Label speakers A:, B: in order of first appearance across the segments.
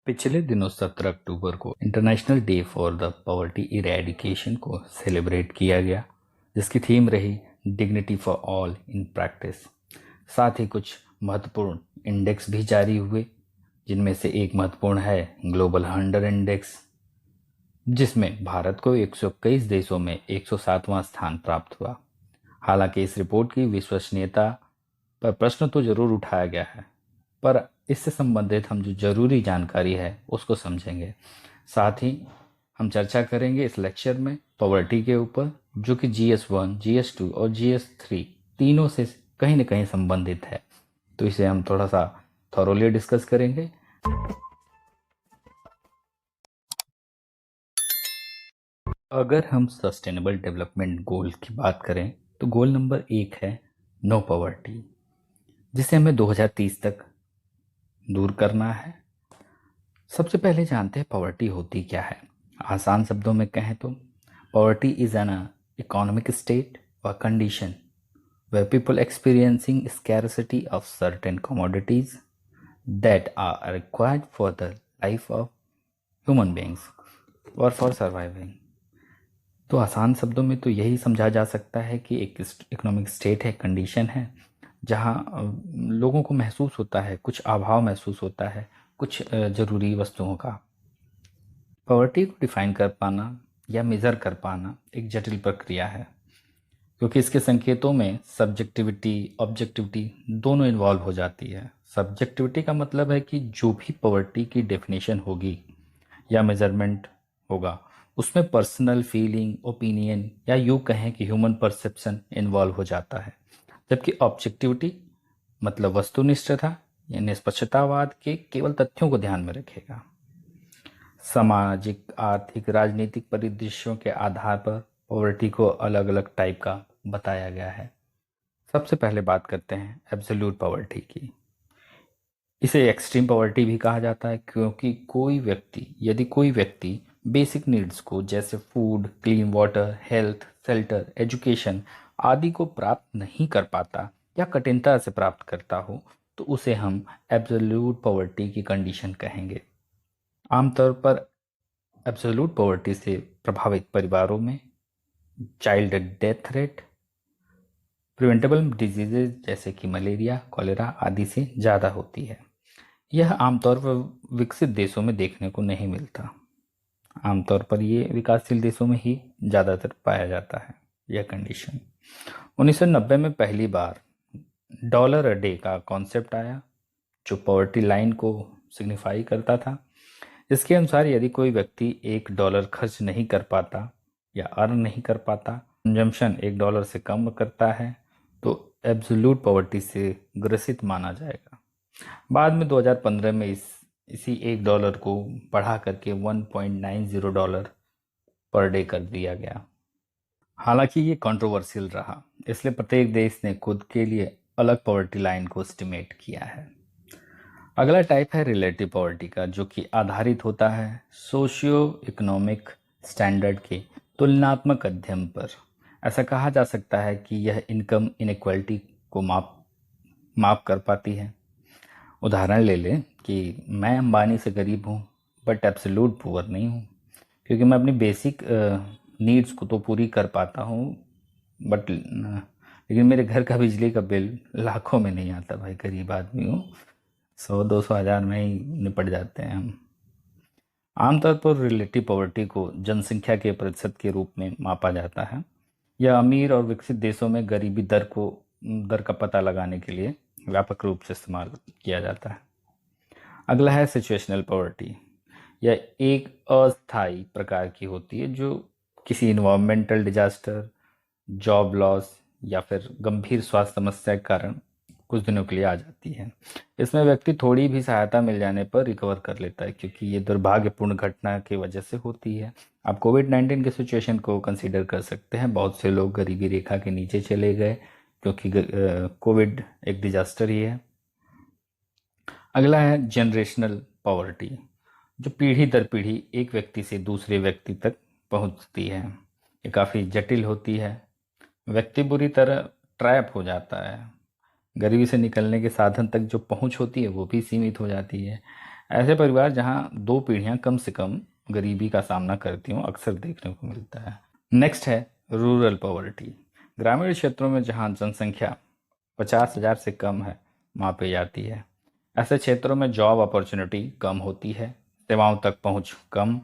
A: पिछले दिनों 17 अक्टूबर को international day for the poverty eradication को सेलिब्रेट किया गया, जिसकी थीम रही dignity for all in practice. साथ ही कुछ महत्वपूर्ण इंडेक्स भी जारी हुए, जिनमें से एक महत्वपूर्ण है ग्लोबल हंगर इंडेक्स, जिसमें भारत को 121 देशों में 107वां स्थान प्राप्त हुआ। हालांकि इस रिपोर्ट की विश्वसनीयता पर प्रश्न तो जरूर उठाया गया है, पर इससे संबंधित हम जो जरूरी जानकारी है उसको समझेंगे। साथ ही हम चर्चा करेंगे इस लेक्चर में पॉवर्टी के ऊपर, जो कि GS1, GS2 और GS3 तीनों से कहीं न कहीं संबंधित है। तो इसे हम थोड़ा सा थॉरोली डिस्कस करेंगे। अगर हम सस्टेनेबल डेवलपमेंट गोल की बात करें तो गोल नंबर 1 है नो पॉवर्टी, जिसे हमें 2030 तक दूर करना है। सबसे पहले जानते हैं पॉवर्टी होती क्या है। आसान शब्दों में कहें तो poverty is an economic state और condition where people experiencing scarcity of certain commodities that are required for the life of human beings or for surviving। तो आसान शब्दों में तो यही समझा जा सकता है कि एक इकोनॉमिक स्टेट है, कंडीशन है, जहाँ लोगों को महसूस होता है, कुछ अभाव महसूस होता है कुछ ज़रूरी वस्तुओं का। पॉवर्टी को डिफाइन कर पाना या मेज़र कर पाना एक जटिल प्रक्रिया है, क्योंकि इसके संकेतों में सब्जेक्टिविटी ऑब्जेक्टिविटी दोनों इन्वॉल्व हो जाती है। सब्जेक्टिविटी का मतलब है कि जो भी पॉवर्टी की डेफिनेशन होगी या मेजरमेंट होगा, उसमें पर्सनल फीलिंग, ओपिनियन या यूँ कहें कि ह्यूमन परसेप्शन इन्वॉल्व हो जाता है। जबकि ऑब्जेक्टिविटी मतलब वस्तुनिष्ठता या निष्पक्षतावाद के केवल तथ्यों को ध्यान में रखेगा। सामाजिक, आर्थिक, राजनीतिक परिदृश्यों के आधार पर पॉवर्टी को अलग अलग टाइप का बताया गया है। सबसे पहले बात करते हैं एब्सोल्यूट पॉवर्टी की। इसे एक्सट्रीम पॉवर्टी भी कहा जाता है, क्योंकि यदि कोई व्यक्ति बेसिक नीड्स को जैसे food, clean water, health, shelter, education आदि को प्राप्त नहीं कर पाता या कठिनता से प्राप्त करता हो, तो उसे हम एब्सोल्यूट पॉवर्टी की कंडीशन कहेंगे। आमतौर पर एब्सोल्यूट पॉवर्टी से प्रभावित परिवारों में child death rate preventable diseases जैसे कि मलेरिया, कॉलेरा आदि से ज़्यादा होती है। यह आमतौर पर विकसित देशों में देखने को नहीं मिलता। आमतौर पर ये विकासशील देशों में ही ज़्यादातर पाया जाता है यह कंडीशन। 1990 में पहली बार डॉलर अ डे का कॉन्सेप्ट आया, जो पॉवर्टी लाइन को सिग्निफाई करता था। इसके अनुसार यदि कोई व्यक्ति $1 खर्च नहीं कर पाता या अर्न नहीं कर पाता, कंजम्पशन $1 से कम करता है, तो एब्सोल्यूट पॉवर्टी से ग्रसित माना जाएगा। बाद में 2015 में इसी $1 को बढ़ा करके $1.90 पर डे कर दिया गया। हालांकि ये कंट्रोवर्शियल रहा, इसलिए प्रत्येक देश ने खुद के लिए अलग पॉवर्टी लाइन को एस्टिमेट किया है। अगला टाइप है रिलेटिव पॉवर्टी का, जो कि आधारित होता है सोशियो इकोनॉमिक स्टैंडर्ड के तुलनात्मक अध्ययन पर। ऐसा कहा जा सकता है कि यह इनकम इनइक्वालिटी को माप कर पाती है। उदाहरण ले लें कि मैं अंबानी से गरीब हूँ, बट एब्सोल्यूट पुअर नहीं हूँ, क्योंकि मैं अपनी बेसिक नीड्स को तो पूरी कर पाता हूँ, बट लेकिन मेरे घर का बिजली का बिल लाखों में नहीं आता। भाई गरीब आदमी हूँ, 100-200 हज़ार में ही निपट जाते हैं हम। आमतौर पर रिलेटिव पॉवर्टी को जनसंख्या के प्रतिशत के रूप में मापा जाता है। यह अमीर और विकसित देशों में गरीबी दर का पता लगाने के लिए व्यापक रूप से इस्तेमाल किया जाता है। अगला है सिचुएशनल पॉवर्टी। यह एक अस्थायी प्रकार की होती है, जो किसी इन्वायरमेंटल डिजास्टर, जॉब लॉस या फिर गंभीर स्वास्थ्य समस्या के कारण कुछ दिनों के लिए आ जाती है। इसमें व्यक्ति थोड़ी भी सहायता मिल जाने पर रिकवर कर लेता है, क्योंकि ये दुर्भाग्यपूर्ण घटना की वजह से होती है। आप कोविड-19 के सिचुएशन को कंसीडर कर सकते हैं। बहुत से लोग गरीबी रेखा के नीचे चले गए, क्योंकि कोविड एक डिजास्टर ही है। अगला है जनरेशनल पॉवर्टी, जो पीढ़ी दर पीढ़ी एक व्यक्ति से दूसरे व्यक्ति तक पहुंचती है। ये काफ़ी जटिल होती है। व्यक्ति बुरी तरह ट्रैप हो जाता है। गरीबी से निकलने के साधन तक जो पहुंच होती है वो भी सीमित हो जाती है। ऐसे परिवार जहां 2 पीढ़ियां कम से कम गरीबी का सामना करती हों अक्सर देखने को मिलता है। नेक्स्ट है रूरल पॉवर्टी। ग्रामीण क्षेत्रों में जहां जनसंख्या 50,000 से कम है मापी जाती है, ऐसे क्षेत्रों में जॉब अपॉर्चुनिटी कम होती है, सेवाओं तक पहुंच कम,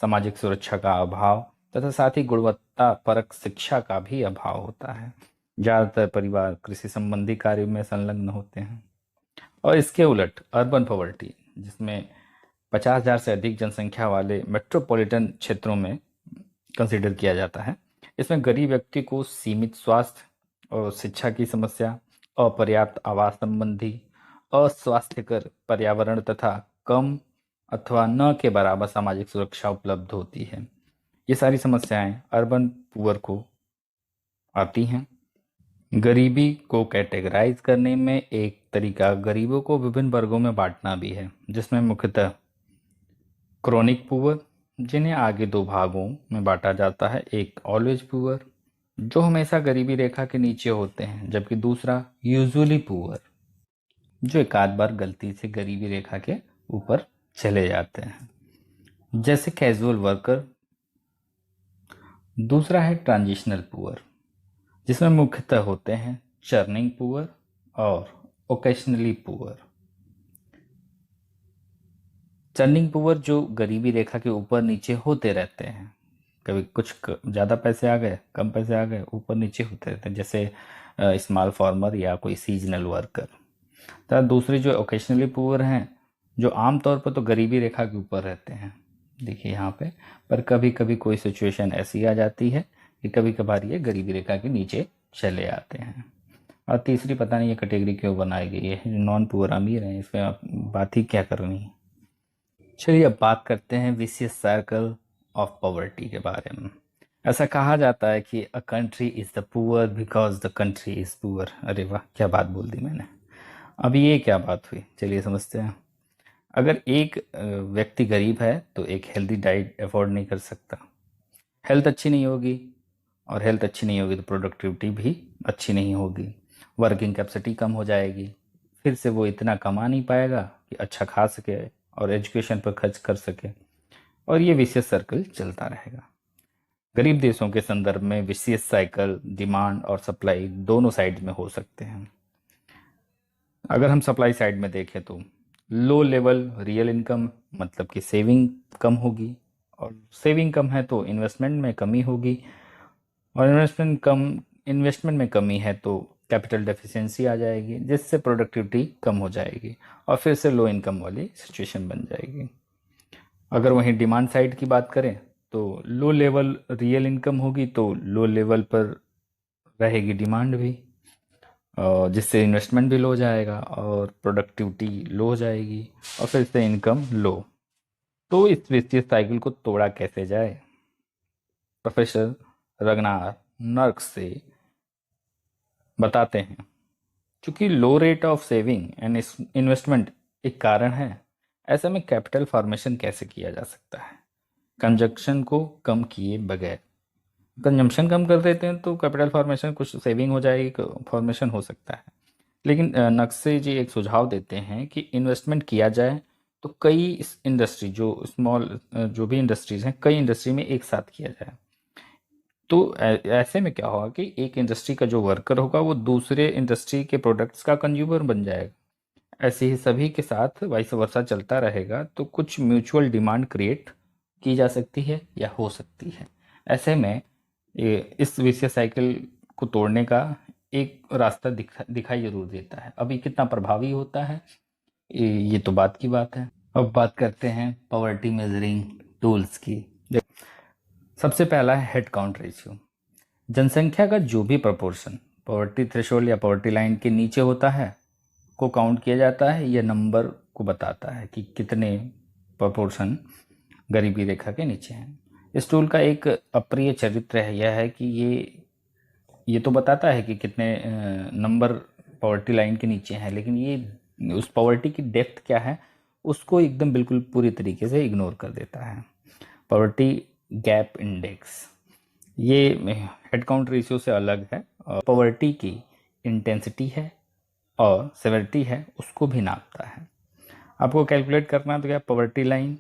A: सामाजिक सुरक्षा का अभाव तथा साथ ही गुणवत्ता परक शिक्षा का भी अभाव होता है। ज़्यादातर परिवार कृषि संबंधी कार्य में संलग्न होते हैं। और इसके उलट अर्बन पॉवर्टी, जिसमें 50,000 से अधिक जनसंख्या वाले मेट्रोपॉलिटन क्षेत्रों में कंसीडर किया जाता है, इसमें गरीब व्यक्ति को सीमित स्वास्थ्य और शिक्षा की समस्या, अपर्याप्त आवास संबंधी, अस्वास्थ्यकर पर्यावरण तथा कम अथवा न के बराबर सामाजिक सुरक्षा उपलब्ध होती है। ये सारी समस्याएं अर्बन पुअर को आती हैं। गरीबी को कैटेगराइज करने में एक तरीका गरीबों को विभिन्न वर्गों में बांटना भी है, जिसमें मुख्यतः क्रोनिक पुअर, जिन्हें आगे 2 भागों में बांटा जाता है। एक ऑलवेज पुअर, जो हमेशा गरीबी रेखा के नीचे होते हैं, जबकि दूसरा यूजुअली पुअर, जो एक आध बार गलती से गरीबी रेखा के ऊपर चले जाते हैं, जैसे कैजुअल वर्कर। दूसरा है ट्रांजिशनल पुअर, जिसमें मुख्यतः होते हैं चर्निंग पुअर और ओकेशनली पुअर। चर्निंग पुअर जो गरीबी रेखा के ऊपर नीचे होते रहते हैं, कभी कुछ ज़्यादा पैसे आ गए, कम पैसे आ गए, ऊपर नीचे होते रहते हैं, जैसे स्मॉल फार्मर या कोई सीजनल वर्कर। तथा दूसरी जो ओकेशनली पुअर हैं, जो आमतौर पर तो गरीबी रेखा के ऊपर रहते हैं, देखिए यहाँ पे, पर कभी कभी कोई सिचुएशन ऐसी आ जाती है कि कभी कभार ये गरीबी रेखा के नीचे चले आते हैं। और तीसरी पता नहीं ये कैटेगरी क्यों बनाई गई है, नॉन पुअर अमीर हैं, इसमें आप बात ही क्या करनी है। चलिए अब बात करते हैं विशियस सर्कल ऑफ पॉवर्टी के बारे में। ऐसा कहा जाता है कि a country is the poor because the country is poor. अरे वाह, क्या बात बोल दी मैंने। अब ये क्या बात हुई, चलिए समझते हैं। अगर एक व्यक्ति गरीब है तो एक हेल्दी डाइट अफोर्ड नहीं कर सकता, हेल्थ अच्छी नहीं होगी, और हेल्थ अच्छी नहीं होगी तो प्रोडक्टिविटी भी अच्छी नहीं होगी, वर्किंग कैपेसिटी कम हो जाएगी, फिर से वो इतना कमा नहीं पाएगा कि अच्छा खा सके और एजुकेशन पर खर्च कर सके, और ये विशियस सर्कल चलता रहेगा। गरीब देशों के संदर्भ में विशियस साइकिल डिमांड और सप्लाई दोनों साइड में हो सकते हैं। अगर हम सप्लाई साइड में देखें तो लो लेवल रियल इनकम, मतलब कि सेविंग कम होगी, और सेविंग कम है तो इन्वेस्टमेंट में कमी होगी, और इन्वेस्टमेंट में कमी है तो कैपिटल डेफिशिएंसी आ जाएगी, जिससे प्रोडक्टिविटी कम हो जाएगी और फिर से लो इनकम वाली सिचुएशन बन जाएगी। अगर वहीं डिमांड साइड की बात करें तो लो लेवल रियल इनकम होगी तो लो लेवल पर रहेगी डिमांड भी, जिससे इन्वेस्टमेंट भी लो हो जाएगा और प्रोडक्टिविटी लो हो जाएगी और फिर से इनकम लो। तो इस विशेष साइकिल को तोड़ा कैसे जाए, प्रोफेसर रगनार नर्क से बताते हैं। चूंकि low rate of saving and investment एक कारण है, ऐसे में कैपिटल फॉर्मेशन कैसे किया जा सकता है कंजक्शन को कम किए बगैर। कंजम्पशन कम कर देते हैं तो कैपिटल फॉर्मेशन, कुछ सेविंग हो जाएगी, फॉर्मेशन हो सकता है। लेकिन नक्शे जी एक सुझाव देते हैं कि इन्वेस्टमेंट किया जाए तो कई इंडस्ट्री, जो स्मॉल जो भी इंडस्ट्रीज हैं, कई इंडस्ट्री में एक साथ किया जाए। तो ऐसे में क्या होगा कि एक इंडस्ट्री का जो वर्कर होगा वो दूसरे इंडस्ट्री के प्रोडक्ट्स का कंज्यूमर बन जाएगा। ऐसे ही सभी के साथ वाइस वर्सा चलता रहेगा तो कुछ म्यूचुअल डिमांड क्रिएट की जा सकती है या हो सकती है। ऐसे में इस विशेष साइकिल को तोड़ने का एक रास्ता दिखाई जरूर देता है। अब ये कितना प्रभावी होता है ये तो बात की बात है। अब बात करते हैं पॉवर्टी मेजरिंग टूल्स की। सबसे पहला है हेड काउंट रेशियो। जनसंख्या का जो भी प्रोपोर्शन पॉवर्टी थ्रेशोल्ड या पॉवर्टी लाइन के नीचे होता है को काउंट किया जाता है। यह नंबर को बताता है कि कितने प्रोपोर्शन गरीबी रेखा के नीचे हैं। इस टूल का एक अप्रिय चरित्र है यह है कि ये तो बताता है कि कितने नंबर पॉवर्टी लाइन के नीचे हैं, लेकिन ये उस पॉवर्टी की डेप्थ क्या है उसको एकदम बिल्कुल पूरी तरीके से इग्नोर कर देता है। पॉवर्टी गैप इंडेक्स ये हेड काउंट रेशियो से अलग है और पॉवर्टी की इंटेंसिटी है और सेवेरिटी है उसको भी नापता है। आपको कैलकुलेट करना तो क्या, poverty line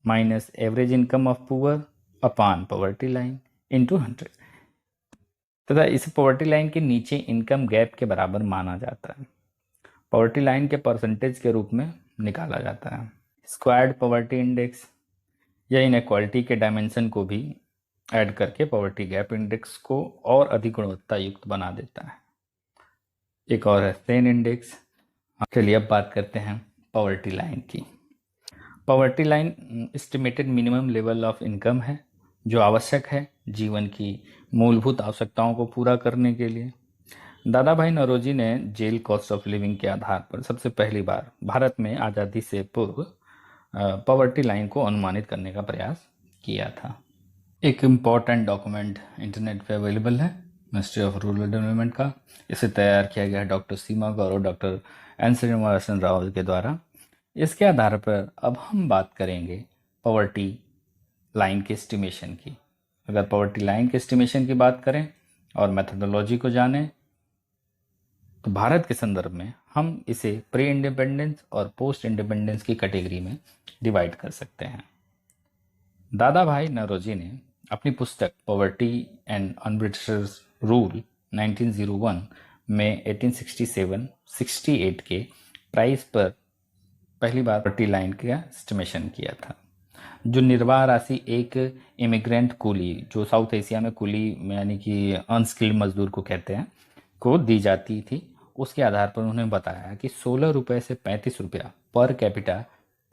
A: minus average income of poor upon poverty line into 100, तथा इस पॉवर्टी लाइन के नीचे इनकम गैप के बराबर माना जाता है। पॉवर्टी लाइन के परसेंटेज के रूप में निकाला जाता है। स्क्वायर्ड पॉवर्टी इंडेक्स या इनक्वालिटी के डायमेंशन को भी ऐड करके पॉवर्टी गैप इंडेक्स को और अधिक गुणवत्ता युक्त बना देता है। एक और है सेन इंडेक्स। चलिए अब बात करते हैं पॉवर्टी लाइन की। Poverty line estimated minimum level of income है जो आवश्यक है जीवन की मूलभूत आवश्यकताओं को पूरा करने के लिए। दादा भाई नौरोजी ने जेल कॉस्ट ऑफ लिविंग के आधार पर सबसे पहली बार भारत में आज़ादी से पूर्व पॉवर्टी लाइन को अनुमानित करने का प्रयास किया था। एक इम्पॉर्टेंट डॉक्यूमेंट इंटरनेट पे अवेलेबल है, मिनिस्ट्री ऑफ रूरल डेवलपमेंट का। इसे तैयार किया गया है डॉक्टर सीमा गौरव, डॉक्टर एन श्रीनिवासन राव के द्वारा। इसके आधार पर अब हम बात करेंगे पॉवर्टी लाइन के एस्टिमेशन की। अगर पॉवर्टी लाइन के एस्टिमेशन की बात करें और मेथडोलॉजी को जानें तो भारत के संदर्भ में हम इसे प्री इंडिपेंडेंस और पोस्ट इंडिपेंडेंस की कैटेगरी में डिवाइड कर सकते हैं। दादा भाई नौरोजी ने अपनी पुस्तक पॉवर्टी एंड अनब्रिटिशर्स रूल 1901 में 1867-68 के प्राइस पर पहली बार पॉवर्टी लाइन का एस्टिमेशन किया था, जो निर्वाह राशि एक इमिग्रेंट कूली, जो साउथ एशिया में कूली यानी कि अनस्किल्ड मजदूर को कहते हैं, को दी जाती थी। उसके आधार पर उन्होंने बताया कि 16 रुपये से 35 रुपया पर कैपिटा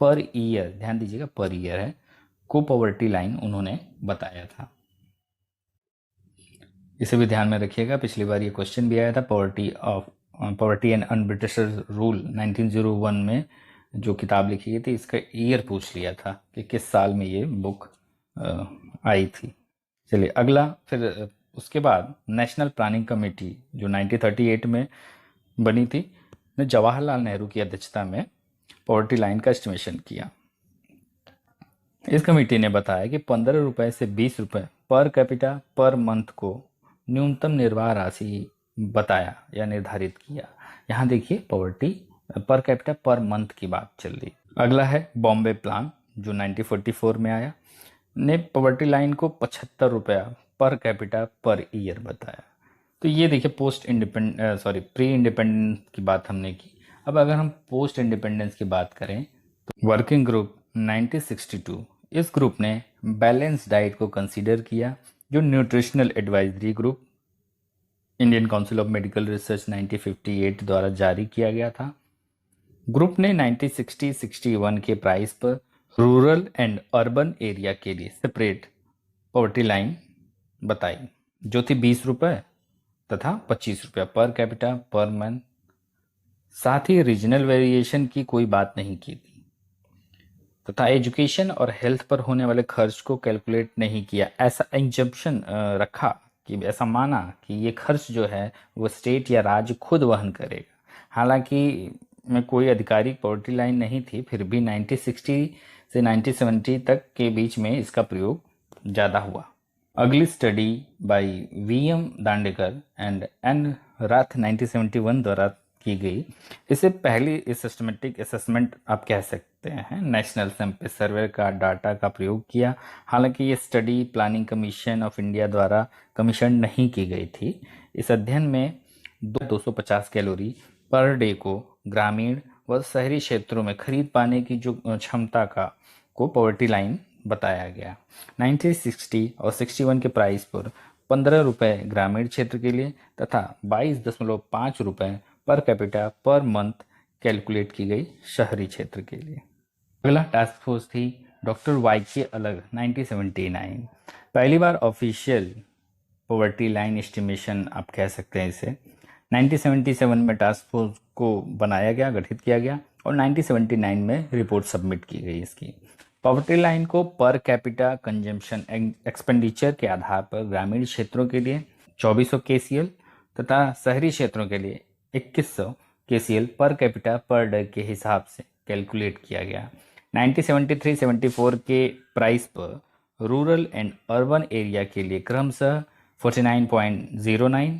A: पर ईयर, ध्यान दीजिएगा पर ईयर है, को पॉवर्टी लाइन उन्होंने बताया था। इसे भी ध्यान में रखिएगा, पिछली बार ये क्वेश्चन भी आया था पॉवर्टी एंड अनब्रिटिशर्स रूल 1901 में जो किताब लिखी गई थी, इसका ईयर पूछ लिया था कि किस साल में ये बुक आई थी। चलिए अगला, फिर उसके बाद नेशनल प्लानिंग कमेटी जो 1938 में बनी थी, ने जवाहरलाल नेहरू की अध्यक्षता में पॉवर्टी लाइन का एस्टिमेशन किया। इस कमेटी ने बताया कि 15 रुपये से 20 रुपये पर कैपिटा पर मंथ को न्यूनतम निर्वाह राशि बताया या निर्धारित किया। यहाँ देखिए poverty per capita per month की बात चल रही। अगला है बॉम्बे प्लान जो 1944 में आया, ने पॉवर्टी लाइन को 75 रुपया पर कैपिटा पर ईयर बताया। तो ये देखिए प्री इंडिपेंडेंस की बात हमने की। अब अगर हम पोस्ट इंडिपेंडेंस की बात करें तो वर्किंग ग्रुप 1962, इस ग्रुप ने बैलेंस डाइट को कंसीडर किया, जो nutritional advisory group Indian council of medical research 1958 द्वारा जारी किया गया था। ग्रुप ने 1960-61 के प्राइस पर रूरल एंड अर्बन एरिया के लिए सेपरेट पॉवर्टी लाइन बताई, जो थी 20 रुपये तथा 25 रुपया पर कैपिटा पर मंथ। साथ ही रीजनल वेरिएशन की कोई बात नहीं की थी तथा एजुकेशन और हेल्थ पर होने वाले खर्च को कैलकुलेट नहीं किया। ऐसा इंजम्पशन रखा कि ऐसा माना कि ये खर्च जो है वो स्टेट या राज्य खुद वहन करेगा। हालांकि में कोई आधिकारिक पॉवर्टी लाइन नहीं थी, फिर भी 1960 से 1970 तक के बीच में इसका प्रयोग ज़्यादा हुआ। अगली study by V M. Dandekar and N Rath 1971 द्वारा की गई। इससे पहले इस सिस्टमेटिक असेसमेंट आप कह सकते हैं नेशनल सैंपल सर्वे का डाटा का प्रयोग किया। हालांकि ये study planning commission of India द्वारा कमीशन नहीं की गई थी। इस अध्ययन में 250 कैलोरी पर डे को ग्रामीण व शहरी क्षेत्रों में खरीद पाने की जो क्षमता का को पॉवर्टी लाइन बताया गया। 1960 और 61 के प्राइस पर 15 रुपये ग्रामीण क्षेत्र के लिए तथा 22.5 रुपये per capita per month calculate की गई शहरी क्षेत्र के लिए। अगला टास्क फोर्स थी डॉक्टर वाई के अलग 1979। पहली बार ऑफिशियल पॉवर्टी लाइन एस्टिमेशन आप कह सकते हैं इसे 1977 में टास्क फोर्स को बनाया गया, गठित किया गया और 1979 में रिपोर्ट सबमिट की गई इसकी। पॉवर्टी लाइन को पर कैपिटा कंजम्पशन एक्सपेंडिचर के आधार पर ग्रामीण क्षेत्रों के लिए 2400 केसीएल तथा शहरी क्षेत्रों के लिए 2100 KCL per capita per day के हिसाब से कैलकुलेट किया गया। 1973-74 के प्राइस पर रूरल एंड अर्बन एरिया के लिए क्रमशः 49.09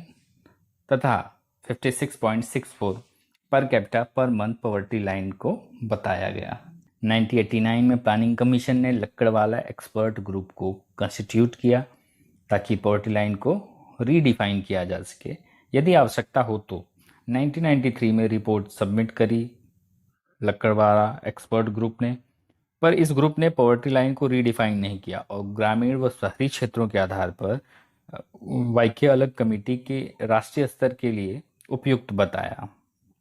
A: तथा 56.64 per capita per month poverty line को बताया गया। 1989 में प्लानिंग कमीशन ने लक्कड़वाला एक्सपर्ट ग्रुप को कंस्टिट्यूट किया ताकि पॉवर्टी लाइन को रीडिफाइन किया जा सके। यदि आवश्यकता हो तो 1993 में रिपोर्ट सबमिट करी लक्कड़वाला एक्सपर्ट ग्रुप ने, पर इस ग्रुप ने पॉवर्टी लाइन को रीडिफाइन नहीं किया और ग्रामीण व शहरी क्षेत्रों के आधार पर वाईके अलग कमेटी के राष्ट्रीय स्तर के लिए उपयुक्त बताया,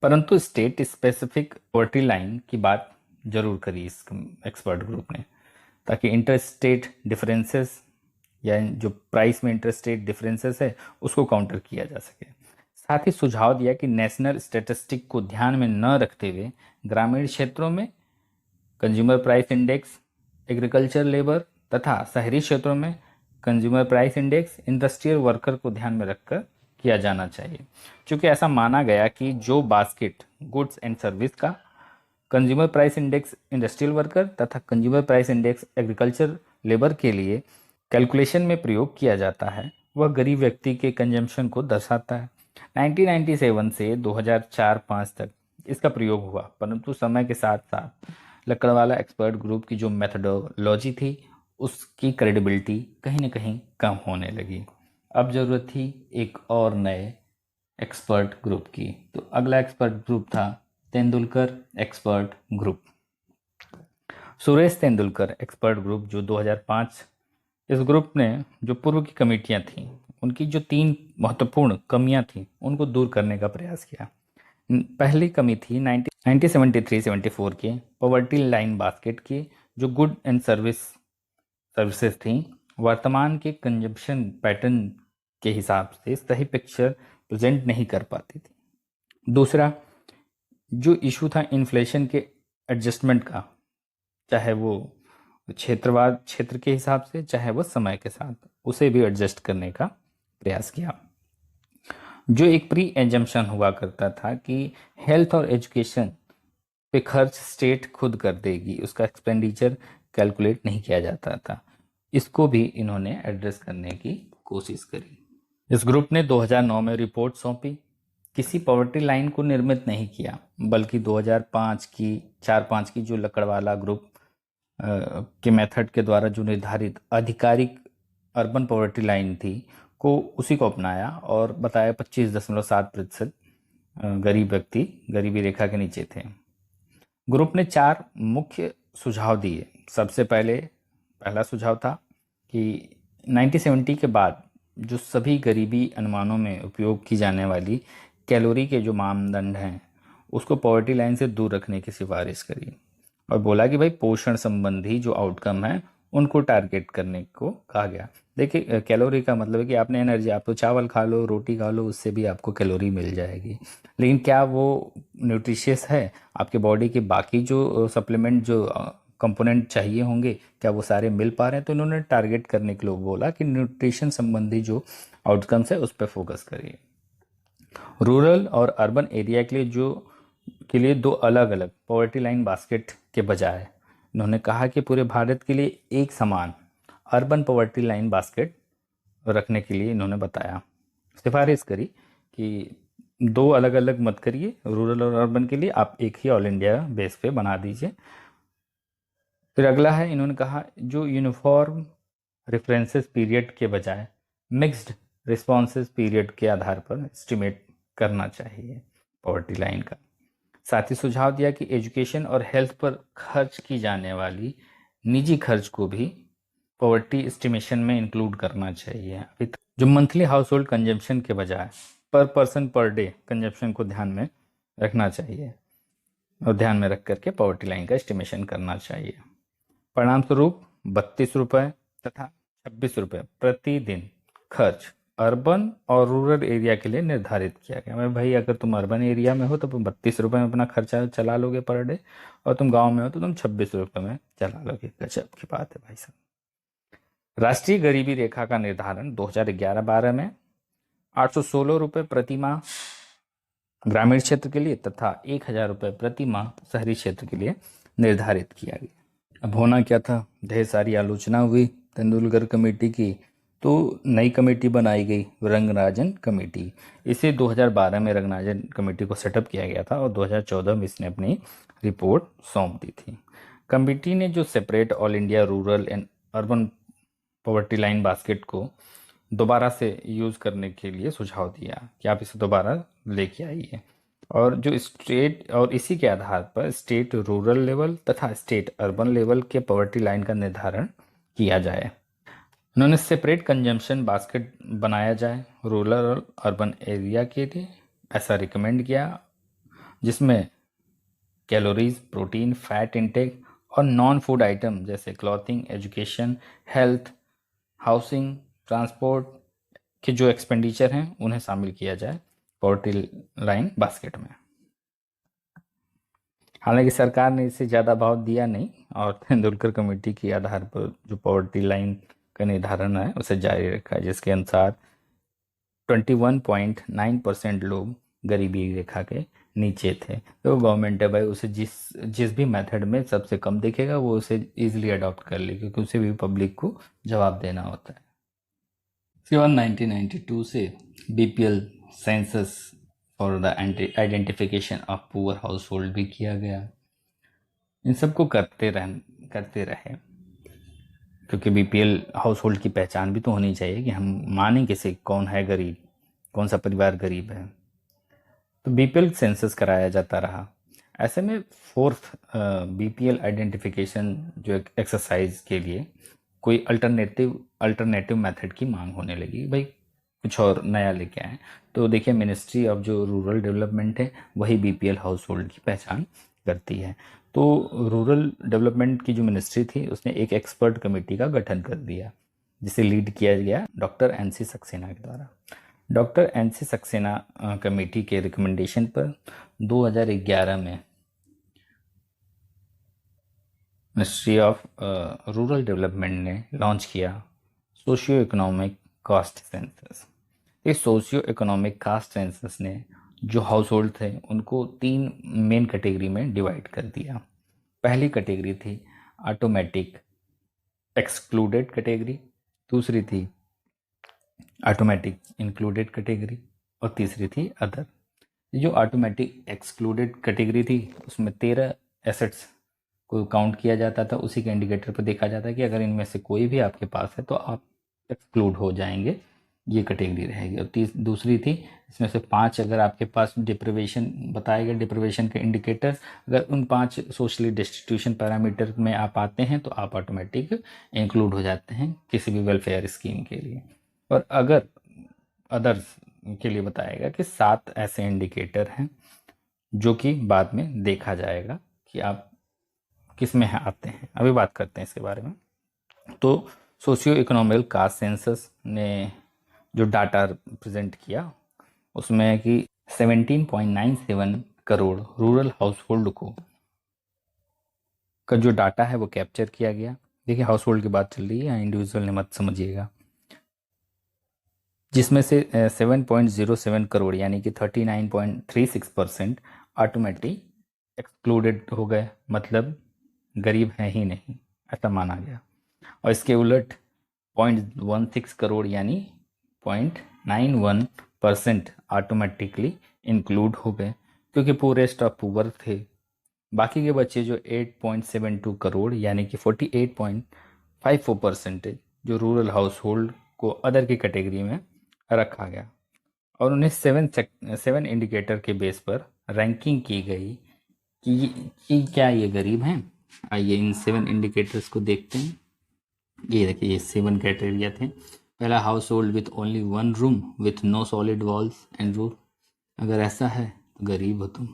A: परंतु स्टेट स्पेसिफिक पॉवर्टी लाइन की बात जरूर करी इस एक्सपर्ट ग्रुप ने, ताकि इंटर स्टेट डिफरेंसेस या जो प्राइस में इंटर स्टेट डिफरेंसेस है उसको काउंटर किया जा सके। साथ ही सुझाव दिया कि नेशनल स्टैटिस्टिक को ध्यान में न रखते हुए ग्रामीण क्षेत्रों में consumer price index agriculture labour तथा शहरी क्षेत्रों में consumer price index industrial worker को ध्यान में रखकर किया जाना चाहिए, क्योंकि ऐसा माना गया कि जो बास्केट गुड्स एंड सर्विस का consumer price index industrial worker तथा consumer price index agriculture labour के लिए कैलकुलेशन में प्रयोग किया जाता है वह गरीब व्यक्ति के कंजम्पशन को दर्शाता है। 1997 से 2004-5 तक इसका प्रयोग हुआ, परंतु समय के साथ साथ लक्कड़वाला एक्सपर्ट ग्रुप की जो मेथडोलॉजी थी उसकी क्रेडिबिलिटी कहीं ना कहीं कम होने लगी। अब ज़रूरत थी एक और नए एक्सपर्ट ग्रुप की, तो अगला एक्सपर्ट ग्रुप था Tendulkar expert group. Suresh Tendulkar expert group जो 2005, इस ग्रुप ने जो पूर्व की कमेटियां थीं उनकी जो 3 महत्वपूर्ण कमियां थीं उनको दूर करने का प्रयास किया। पहली कमी थी 1973-74 के पॉवर्टी लाइन बास्केट की जो गुड एंड सर्विसेज थी वर्तमान के कंजम्पशन पैटर्न के हिसाब से सही पिक्चर प्रेजेंट नहीं कर पाती थी। दूसरा जो इशू था इन्फ्लेशन के एडजस्टमेंट का, चाहे वो क्षेत्र के हिसाब से चाहे वो समय के साथ, उसे भी एडजस्ट करने का प्रयास किया। जो एक प्री एजम्पशन हुआ करता था कि हेल्थ और एजुकेशन पे खर्च स्टेट खुद कर देगी, उसका एक्सपेंडिचर कैलकुलेट नहीं किया जाता था, इसको भी इन्होंने एड्रेस करने की कोशिश करी। इस ग्रुप ने 2009 में रिपोर्ट सौंपी, किसी पॉवर्टी लाइन को निर्मित नहीं किया, बल्कि 2004-5 की जो लक्कड़वाला ग्रुप के मेथड के द्वारा जो निर्धारित आधिकारिक अर्बन पॉवर्टी लाइन थी को उसी को अपनाया और बताया 25.7% गरीब व्यक्ति गरीबी रेखा के नीचे थे। ग्रुप ने 4 मुख्य सुझाव दिए। सबसे पहला सुझाव था कि 1970 के बाद जो सभी गरीबी अनुमानों में उपयोग की जाने वाली कैलोरी के जो मानदंड हैं उसको पॉवर्टी लाइन से दूर रखने की सिफारिश करी और बोला कि भाई पोषण संबंधी जो आउटकम है उनको टारगेट करने को कहा गया। देखिए कैलोरी का मतलब है कि आपने एनर्जी, आप तो चावल खा लो, रोटी खा लो, उससे भी आपको कैलोरी मिल जाएगी, लेकिन क्या वो न्यूट्रिशियस है? आपके बॉडी के बाकी जो सप्लीमेंट जो कंपोनेंट चाहिए होंगे क्या वो सारे मिल पा रहे हैं? तो इन्होंने टारगेट करने के लिए बोला कि न्यूट्रिशन संबंधी जो आउटकम्स है उस पर फोकस करिए। रूरल और अर्बन एरिया के लिए 2 अलग अलग पॉवर्टी लाइन बास्केट के बजाय इन्होंने कहा कि पूरे भारत के लिए एक समान अर्बन पॉवर्टी लाइन बास्केट रखने के लिए इन्होंने बताया, सिफारिश करी कि 2 अलग अलग मत करिए, रूरल और अर्बन के लिए आप एक ही ऑल इंडिया बेस पे बना दीजिए। फिर अगला है, इन्होंने कहा जो यूनिफॉर्म रेफरेंसेस पीरियड के बजाय मिक्स्ड रिस्पॉन्सेस पीरियड के आधार पर एस्टिमेट करना चाहिए पॉवर्टी लाइन का। साथ ही सुझाव दिया कि एजुकेशन और हेल्थ पर खर्च की जाने वाली निजी खर्च को भी पॉवर्टी एस्टिमेशन में इंक्लूड करना चाहिए। जो मंथली हाउस होल्ड कंजम्पशन के बजाय पर पर्सन पर डे कंजम्पशन को ध्यान में रखना चाहिए और ध्यान में रख करके पॉवर्टी लाइन का एस्टिमेशन करना चाहिए। परिणाम स्वरूप 32 रुपये तथा 26 रुपये प्रतिदिन खर्च अर्बन और रूरल एरिया के लिए निर्धारित किया गया। भाई अगर तुम अर्बन एरिया में हो तो 32 रुपये में अपना खर्चा चला लोगे पर डे, और तुम गांव में हो तो तुम 26 रुपये में चला लोगे। गजब की बात है भाई साहब। राष्ट्रीय गरीबी रेखा का निर्धारण 2011-12 में 816 रुपये प्रति माह ग्रामीण क्षेत्र के लिए तथा 1000 रुपये प्रति माह शहरी क्षेत्र के लिए निर्धारित किया गया। अब होना क्या था, ढेर सारी आलोचना हुई तेंदुलकर कमेटी की, तो नई कमेटी बनाई गई, रंगराजन कमेटी। इसे 2012 में रंगराजन कमेटी को सेटअप किया गया था और 2014 में इसने अपनी रिपोर्ट सौंप दी थी। कमेटी ने जो separate all India rural and urban poverty line basket को दोबारा से यूज़ करने के लिए सुझाव दिया कि आप इसे दोबारा लेके आइए, और जो स्टेट, और इसी के आधार पर स्टेट रूरल लेवल तथा स्टेट अर्बन लेवल के पॉवर्टी लाइन का निर्धारण किया जाए। उन्होंने सेपरेट कंजम्पशन बास्केट बनाया जाए रूरल और अर्बन एरिया के लिए, ऐसा रिकमेंड किया, जिसमें कैलोरीज, प्रोटीन, फैट इंटेक और नॉन फूड आइटम जैसे clothing, education, health, housing, transport के जो एक्सपेंडिचर हैं उन्हें शामिल किया जाए पॉवर्टी लाइन बास्केट में। हालांकि सरकार ने इसे ज़्यादा भाव दिया नहीं और तेंदुलकर कमेटी के आधार पर जो पॉवर्टी लाइन का निर्धारण है उसे जारी रखा है, जिसके अनुसार 21.9% लोग गरीबी रेखा के नीचे थे। तो गवर्नमेंट है भाई, उसे जिस जिस भी मेथड में सबसे कम दिखेगा वो उसे इजीली अडॉप्ट कर ले, क्योंकि उसे भी पब्लिक को जवाब देना होता है। इसके बाद 1992 से BPL census for the identification of poor house hold भी किया गया। इन सबको करते रहे, क्योंकि बीपीएल हाउस होल्ड की पहचान भी तो होनी चाहिए कि हम माने किसे कौन है गरीब, कौन सा परिवार गरीब है। तो बीपीएल सेंसस कराया जाता रहा। ऐसे में फोर्थ बीपीएल आइडेंटिफिकेशन जो एक एक्सरसाइज के लिए कोई अल्टरनेटिव मेथड की मांग होने लगी, भाई कुछ और नया लेके आए। तो देखिए, मिनिस्ट्री ऑफ जो रूरल डेवलपमेंट है वही बीपीएल हाउस होल्ड की पहचान करती है। तो रूरल डेवलपमेंट की जो मिनिस्ट्री थी उसने एक एक्सपर्ट कमेटी का गठन कर दिया, जिसे लीड किया गया डॉक्टर एनसी सक्सेना के द्वारा। डॉक्टर एनसी सक्सेना कमेटी के रिकमेंडेशन पर 2011 में मिनिस्ट्री ऑफ रूरल डेवलपमेंट ने लॉन्च किया सोशियो इकोनॉमिक कास्ट सेंसस। इस सोशियो इकोनॉमिक कास्ट सेंसस ने जो हाउस होल्ड थे उनको 3 मेन कैटेगरी में डिवाइड कर दिया। पहली कैटेगरी थी ऑटोमेटिक एक्सक्लूडेड कैटेगरी, दूसरी थी ऑटोमेटिक इंक्लूडेड कैटेगरी और तीसरी थी अदर। जो ऑटोमेटिक एक्सक्लूडेड कैटेगरी थी उसमें 13 एसेट्स को काउंट किया जाता था। उसी के इंडिकेटर पर देखा जाता है कि अगर इनमें से कोई भी आपके पास है तो आप एक्सक्लूड हो जाएंगे, ये कैटेगरी रहेगी। और दूसरी थी, इसमें से 5 अगर आपके पास डिप्रिवेशन बताए गए, डिप्रिवेशन के इंडिकेटर अगर उन 5 सोशली डिस्ट्रीब्यूशन पैरामीटर में आप आते हैं तो आप ऑटोमेटिक इंक्लूड हो जाते हैं किसी भी वेलफेयर स्कीम के लिए। और अगर अदर्स के लिए बताएगा कि 7 ऐसे इंडिकेटर हैं जो कि बाद में देखा जाएगा कि आप किस में आते हैं। अभी बात करते हैं इसके बारे में। तो सोशियो इकोनॉमिक कास्ट सेंसस ने जो डाटा प्रेजेंट किया उसमें है कि 17.97 करोड़ रूरल हाउस होल्ड को का जो डाटा है वो कैप्चर किया गया। देखिए, हाउस होल्ड की बात चल रही है, इंडिविजुअल ने मत समझिएगा। जिसमें से 7.07 करोड़ यानी कि 39.36% ऑटोमेटिक एक्सक्लूडेड हो गए, मतलब गरीब है ही नहीं, ऐसा माना गया। और इसके उलट 0.16 करोड़ यानी 0.91% ऑटोमेटिकली इंक्लूड हो गए, क्योंकि पूरेस्ट ऑफ पुअर थे। बाकी के बच्चे जो 8.72 करोड़ यानी कि 48.54% जो रूरल हाउस होल्ड को अदर की कैटेगरी में रखा गया, और उन्हें 7 इंडिकेटर के बेस पर रैंकिंग की गई कि क्या ये गरीब हैं। आइए इन 7 इंडिकेटर्स को देखते हैं। ये देखिए, ये 7 क्राइटेरिया थे। पहला, household with only 1 room with no solid walls and roof, अगर ऐसा है तो गरीब हो तुम।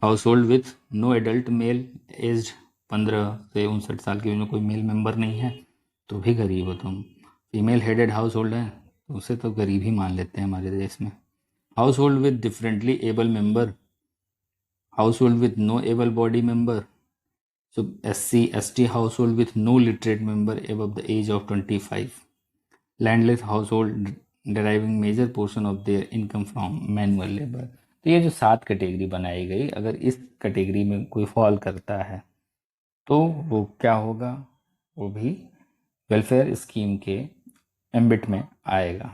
A: Household with no adult male aged 15 से 59 साल के में कोई मेल मेंबर नहीं है तो भी गरीब हो तुम। फीमेल हेडेड हाउस होल्ड है तो उसे तो गरीब ही मान लेते हैं हमारे देश में। Household with differently able member, household with no able body member, so SC/ST household with no literate member above the age of 25, landless household deriving major portion of their income from manual labor। तो ये जो 7 category बनाई गई, अगर इस category में कोई fall करता है तो वो क्या होगा, वो भी वेलफेयर स्कीम के एम्बिट में आएगा।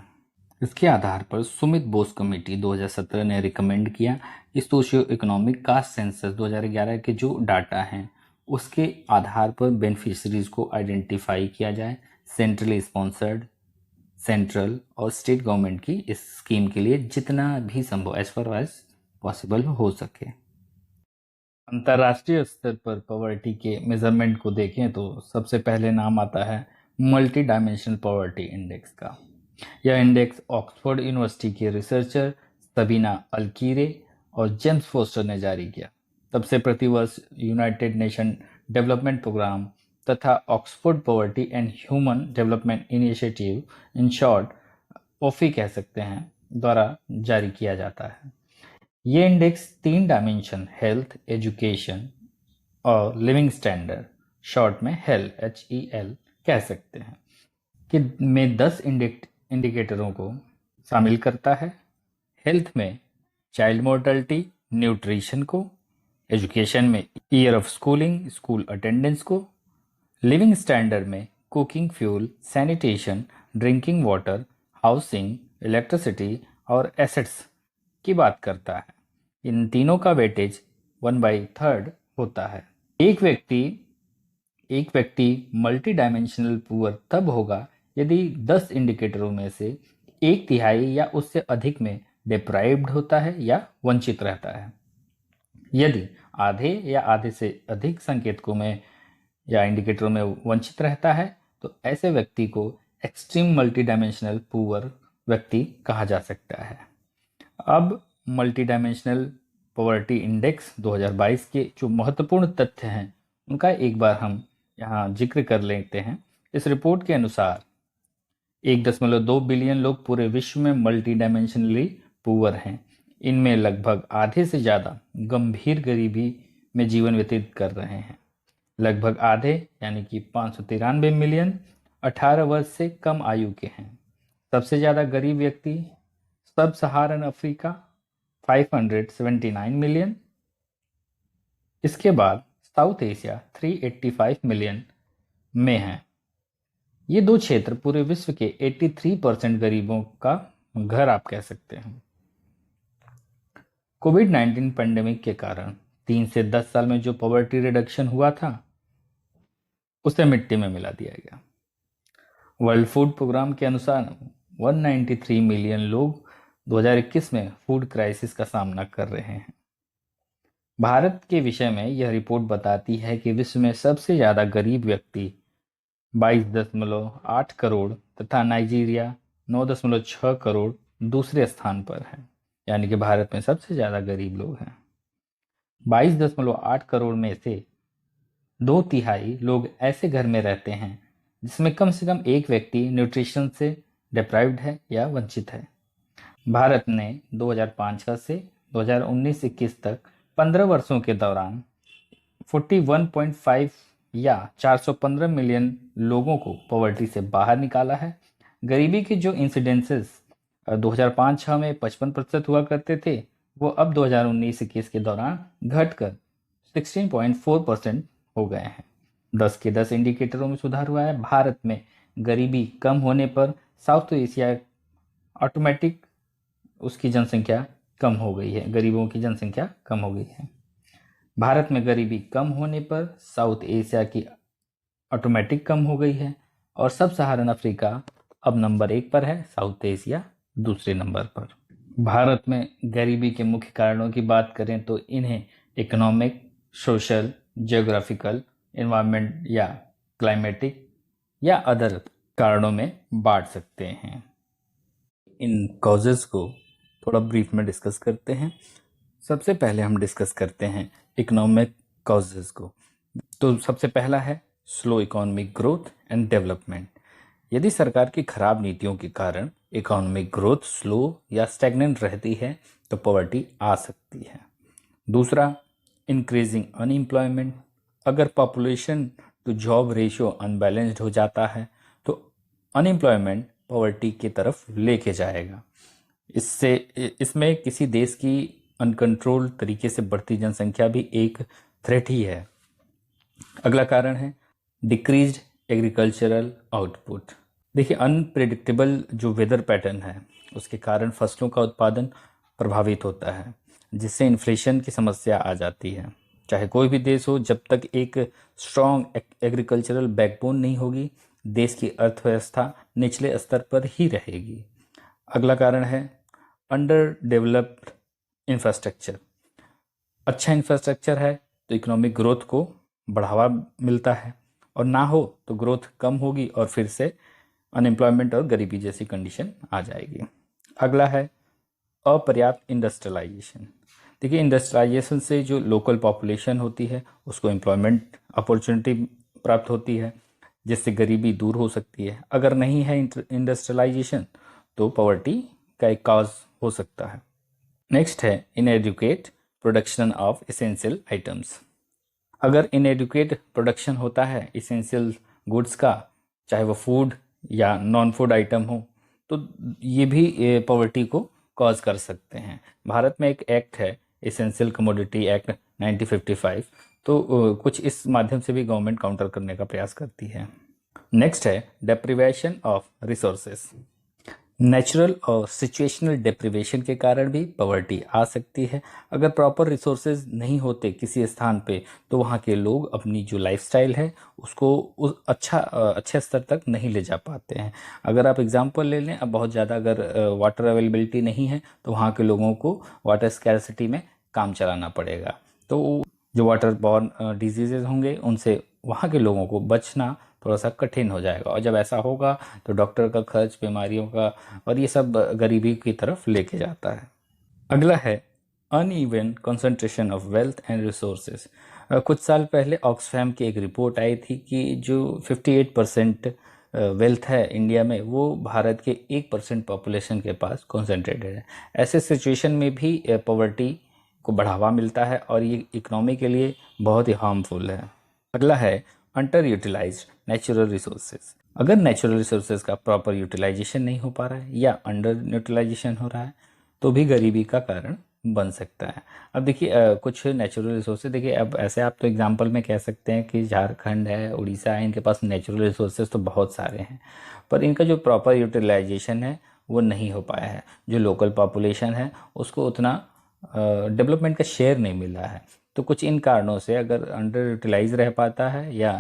A: इसके आधार पर सुमित बोस कमेटी 2017 ने रिकमेंड किया कि सोशियो इकोनॉमिक कास्ट सेंसस 2011 के जो डाटा हैं उसके आधार पर बेनिफिशरीज को आइडेंटिफाई किया जाए। सेंट्रली स्पॉन्सर्ड सेंट्रल और स्टेट गवर्नमेंट की इस स्कीम के लिए जितना भी संभव एज फार एज पॉसिबल हो सके। अंतर्राष्ट्रीय स्तर पर पॉवर्टी के मेजरमेंट को देखें तो सबसे पहले नाम आता है मल्टी डायमेंशनल पॉवर्टी इंडेक्स का। यह इंडेक्स ऑक्सफोर्ड यूनिवर्सिटी के रिसर्चर सबीना अलकीरे और जेम्स फोस्टर ने जारी किया। तब से प्रतिवर्ष यूनाइटेड नेशन डेवलपमेंट प्रोग्राम तथा Oxford poverty and human development initiative, in short OPHI कह सकते हैं, द्वारा जारी किया जाता है। ये इंडेक्स 3 डायमेंशन हेल्थ, एजुकेशन और लिविंग स्टैंडर्ड, शॉर्ट में HEL कह सकते हैं, कि में 10 इंडिकेटरों को शामिल करता है। हेल्थ में चाइल्ड मोर्टलिटी, न्यूट्रिशन को, एजुकेशन में year of schooling, school attendance को, लिविंग स्टैंडर्ड में cooking fuel, sanitation, drinking water, housing, electricity और एसेट्स की बात करता है। इन तीनों का वेटेज 1/3 होता है। एक व्यक्ति मल्टी डायमेंशनल पुअर तब होगा यदि 10 इंडिकेटरों में से 1/3 या उससे अधिक में डिप्राइव्ड होता है या वंचित रहता है। यदि आधे या आधे से अधिक संकेतकों में या इंडिकेटरों में वंचित रहता है तो ऐसे व्यक्ति को एक्सट्रीम मल्टी डायमेंशनल पुअर व्यक्ति कहा जा सकता है। अब मल्टी डायमेंशनल पॉवर्टी इंडेक्स 2022 के जो महत्वपूर्ण तथ्य हैं उनका एक बार हम यहाँ जिक्र कर लेते हैं। इस रिपोर्ट के अनुसार 1.2 बिलियन लोग पूरे विश्व में मल्टी डायमेंशनली पुअर हैं। इनमें लगभग आधे से ज़्यादा गंभीर गरीबी में जीवन व्यतीत कर रहे हैं। लगभग आधे यानी कि 593 मिलियन 18 वर्ष से कम आयु के हैं। सबसे ज़्यादा गरीब व्यक्ति सब सहारन अफ्रीका 579 मिलियन। इसके बाद साउथ एशिया 385 मिलियन में हैं। ये दो क्षेत्र पूरे विश्व के 83% गरीबों का घर आप कह सकते हैं। कोविड-19 पेंडेमिक के कारण 3 से 10 साल में जो पॉवर्टी रिडक्शन हुआ था उसे मिट्टी में मिला दिया गया। वर्ल्ड फूड प्रोग्राम के अनुसार 193 मिलियन लोग 2021 में फूड क्राइसिस का सामना कर रहे हैं। भारत के विषय में यह रिपोर्ट बताती है कि विश्व में सबसे ज़्यादा गरीब व्यक्ति 22.8 करोड़ तथा नाइजीरिया 9.6 करोड़ दूसरे स्थान पर है। यानी कि भारत में सबसे ज़्यादा गरीब लोग हैं। 22.8 करोड़ में से 2/3 लोग ऐसे घर में रहते हैं जिसमें कम से कम एक व्यक्ति न्यूट्रिशन से डिप्राइव्ड है या वंचित है। भारत ने 2005 से 2019-21 तक 15 वर्षों के दौरान 41.5 या 415 मिलियन लोगों को पॉवर्टी से बाहर निकाला है। गरीबी के जो इंसिडेंसेस 2005-06 में 55% हुआ करते थे वो अब 2019-21 के दौरान घटकर 16.4% हो गए हैं। 10 के 10 इंडिकेटरों में सुधार हुआ है। भारत में गरीबी कम होने पर साउथ एशिया ऑटोमेटिक उसकी जनसंख्या कम हो गई है, गरीबों की जनसंख्या कम हो गई है। भारत में गरीबी कम होने पर साउथ एशिया की ऑटोमेटिक कम हो गई है और सब सहारन अफ्रीका अब नंबर 1 पर है, साउथ एशिया दूसरे नंबर पर। भारत में गरीबी के मुख्य कारणों की बात करें तो इन्हें इकोनॉमिक, सोशल, जियोग्राफिकल, एनवायरमेंट या क्लाइमेटिक या अदर कारणों में बांट सकते हैं। इन कॉजेज़ को थोड़ा ब्रीफ में डिस्कस करते हैं। सबसे पहले हम डिस्कस करते हैं इकोनॉमिक कॉजेज़ को। तो सबसे पहला है slow economic growth and development. यदि सरकार की खराब नीतियों के कारण इकोनॉमिक ग्रोथ स्लो या स्टैग्नेंट रहती है तो पॉवर्टी आ सकती है। दूसरा, इंक्रीजिंग अनएम्प्लॉयमेंट। अगर population to job ratio unbalanced हो जाता है तो अनएम्प्लॉयमेंट पॉवर्टी की तरफ लेके जाएगा। इसमें किसी देश की अनकंट्रोल तरीके से बढ़ती जनसंख्या भी एक थ्रेट ही है। अगला कारण है डिक्रीज्ड एग्रीकल्चरल आउटपुट। देखिए, अनप्रिडिक्टेबल जो वेदर पैटर्न है उसके कारण फसलों का उत्पादन प्रभावित होता है, जिससे इन्फ्लेशन की समस्या आ जाती है। चाहे कोई भी देश हो, जब तक एक स्ट्रॉन्ग एग्रीकल्चरल बैकबोन नहीं होगी, देश की अर्थव्यवस्था निचले स्तर पर ही रहेगी। अगला कारण है अंडर डेवलप्ड इंफ्रास्ट्रक्चर। अच्छा इंफ्रास्ट्रक्चर है तो इकोनॉमिक ग्रोथ को बढ़ावा मिलता है, और ना हो तो ग्रोथ कम होगी और फिर से अनएम्प्लॉयमेंट और गरीबी जैसी कंडीशन आ जाएगी। अगला है अपर्याप्त इंडस्ट्रियलाइजेशन। देखिए, इंडस्ट्रियलाइजेशन से जो लोकल पॉपुलेशन होती है उसको एम्प्लॉयमेंट अपॉर्चुनिटी प्राप्त होती है, जिससे गरीबी दूर हो सकती है। अगर नहीं है इंडस्ट्रियलाइजेशन तो पॉवर्टी का एक काज हो सकता है। नेक्स्ट है inadequate production of essential items. अगर इनएडुकेट प्रोडक्शन होता है इसेंशियल गुड्स का, चाहे वो फूड या नॉन फूड आइटम हो, तो ये भी पॉवर्टी को कॉज कर सकते हैं। भारत में एक एक्ट है, इसेंशियल कमोडिटी एक्ट 1955, तो कुछ इस माध्यम से भी गवर्नमेंट काउंटर करने का प्रयास करती है। नेक्स्ट है डेप्रिवेशन ऑफ रिसोर्सेस। नेचुरल और सिचुएशनल डिप्रिवेशन के कारण भी पॉवर्टी आ सकती है। अगर प्रॉपर रिसोर्सेज नहीं होते किसी स्थान पे, तो वहाँ के लोग अपनी जो लाइफस्टाइल है उसको उस अच्छे स्तर तक नहीं ले जा पाते हैं। अगर आप एग्जांपल ले लें, अब बहुत ज़्यादा अगर वाटर अवेलेबिलिटी नहीं है तो वहाँ के लोगों को वाटर स्कैरसिटी में काम चलाना पड़ेगा। तो जो वाटर बॉर्न डिजीजेज होंगे उनसे वहाँ के लोगों को बचना थोड़ा सा कठिन हो जाएगा, और जब ऐसा होगा तो डॉक्टर का खर्च, बीमारियों का, और ये सब गरीबी की तरफ लेके जाता है। अगला है uneven concentration of wealth and resources. कुछ साल पहले ऑक्सफैम की एक रिपोर्ट आई थी कि जो 58% वेल्थ है इंडिया में, वो भारत के 1% पॉपुलेशन के पास कॉन्सेंट्रेटेड है। ऐसे सिचुएशन में भी पॉवर्टी को बढ़ावा मिलता है और ये इकोनॉमी के लिए बहुत ही हार्मफुल है। अगला है अंडर यूटिलाइज नेचुरल रिसोर्सेज। अगर नेचुरल रिसोर्सेज का प्रॉपर यूटिलाइजेशन नहीं हो पा रहा है या अंडर यूटिलाइजेशन हो रहा है तो भी गरीबी का कारण बन सकता है। अब देखिए, कुछ नेचुरल रिसोर्सेज, देखिए अब ऐसे आप तो एग्जांपल में कह सकते हैं कि झारखंड है, उड़ीसा है, इनके पास नेचुरल रिसोर्सेज तो बहुत सारे हैं, पर इनका जो प्रॉपर यूटिलाइजेशन है वो नहीं हो पाया है। जो लोकल पॉपुलेशन है उसको उतना डेवलपमेंट का शेयर नहीं मिला है। तो कुछ इन कारणों से अगर अंडर यूटिलाइज रह पाता है या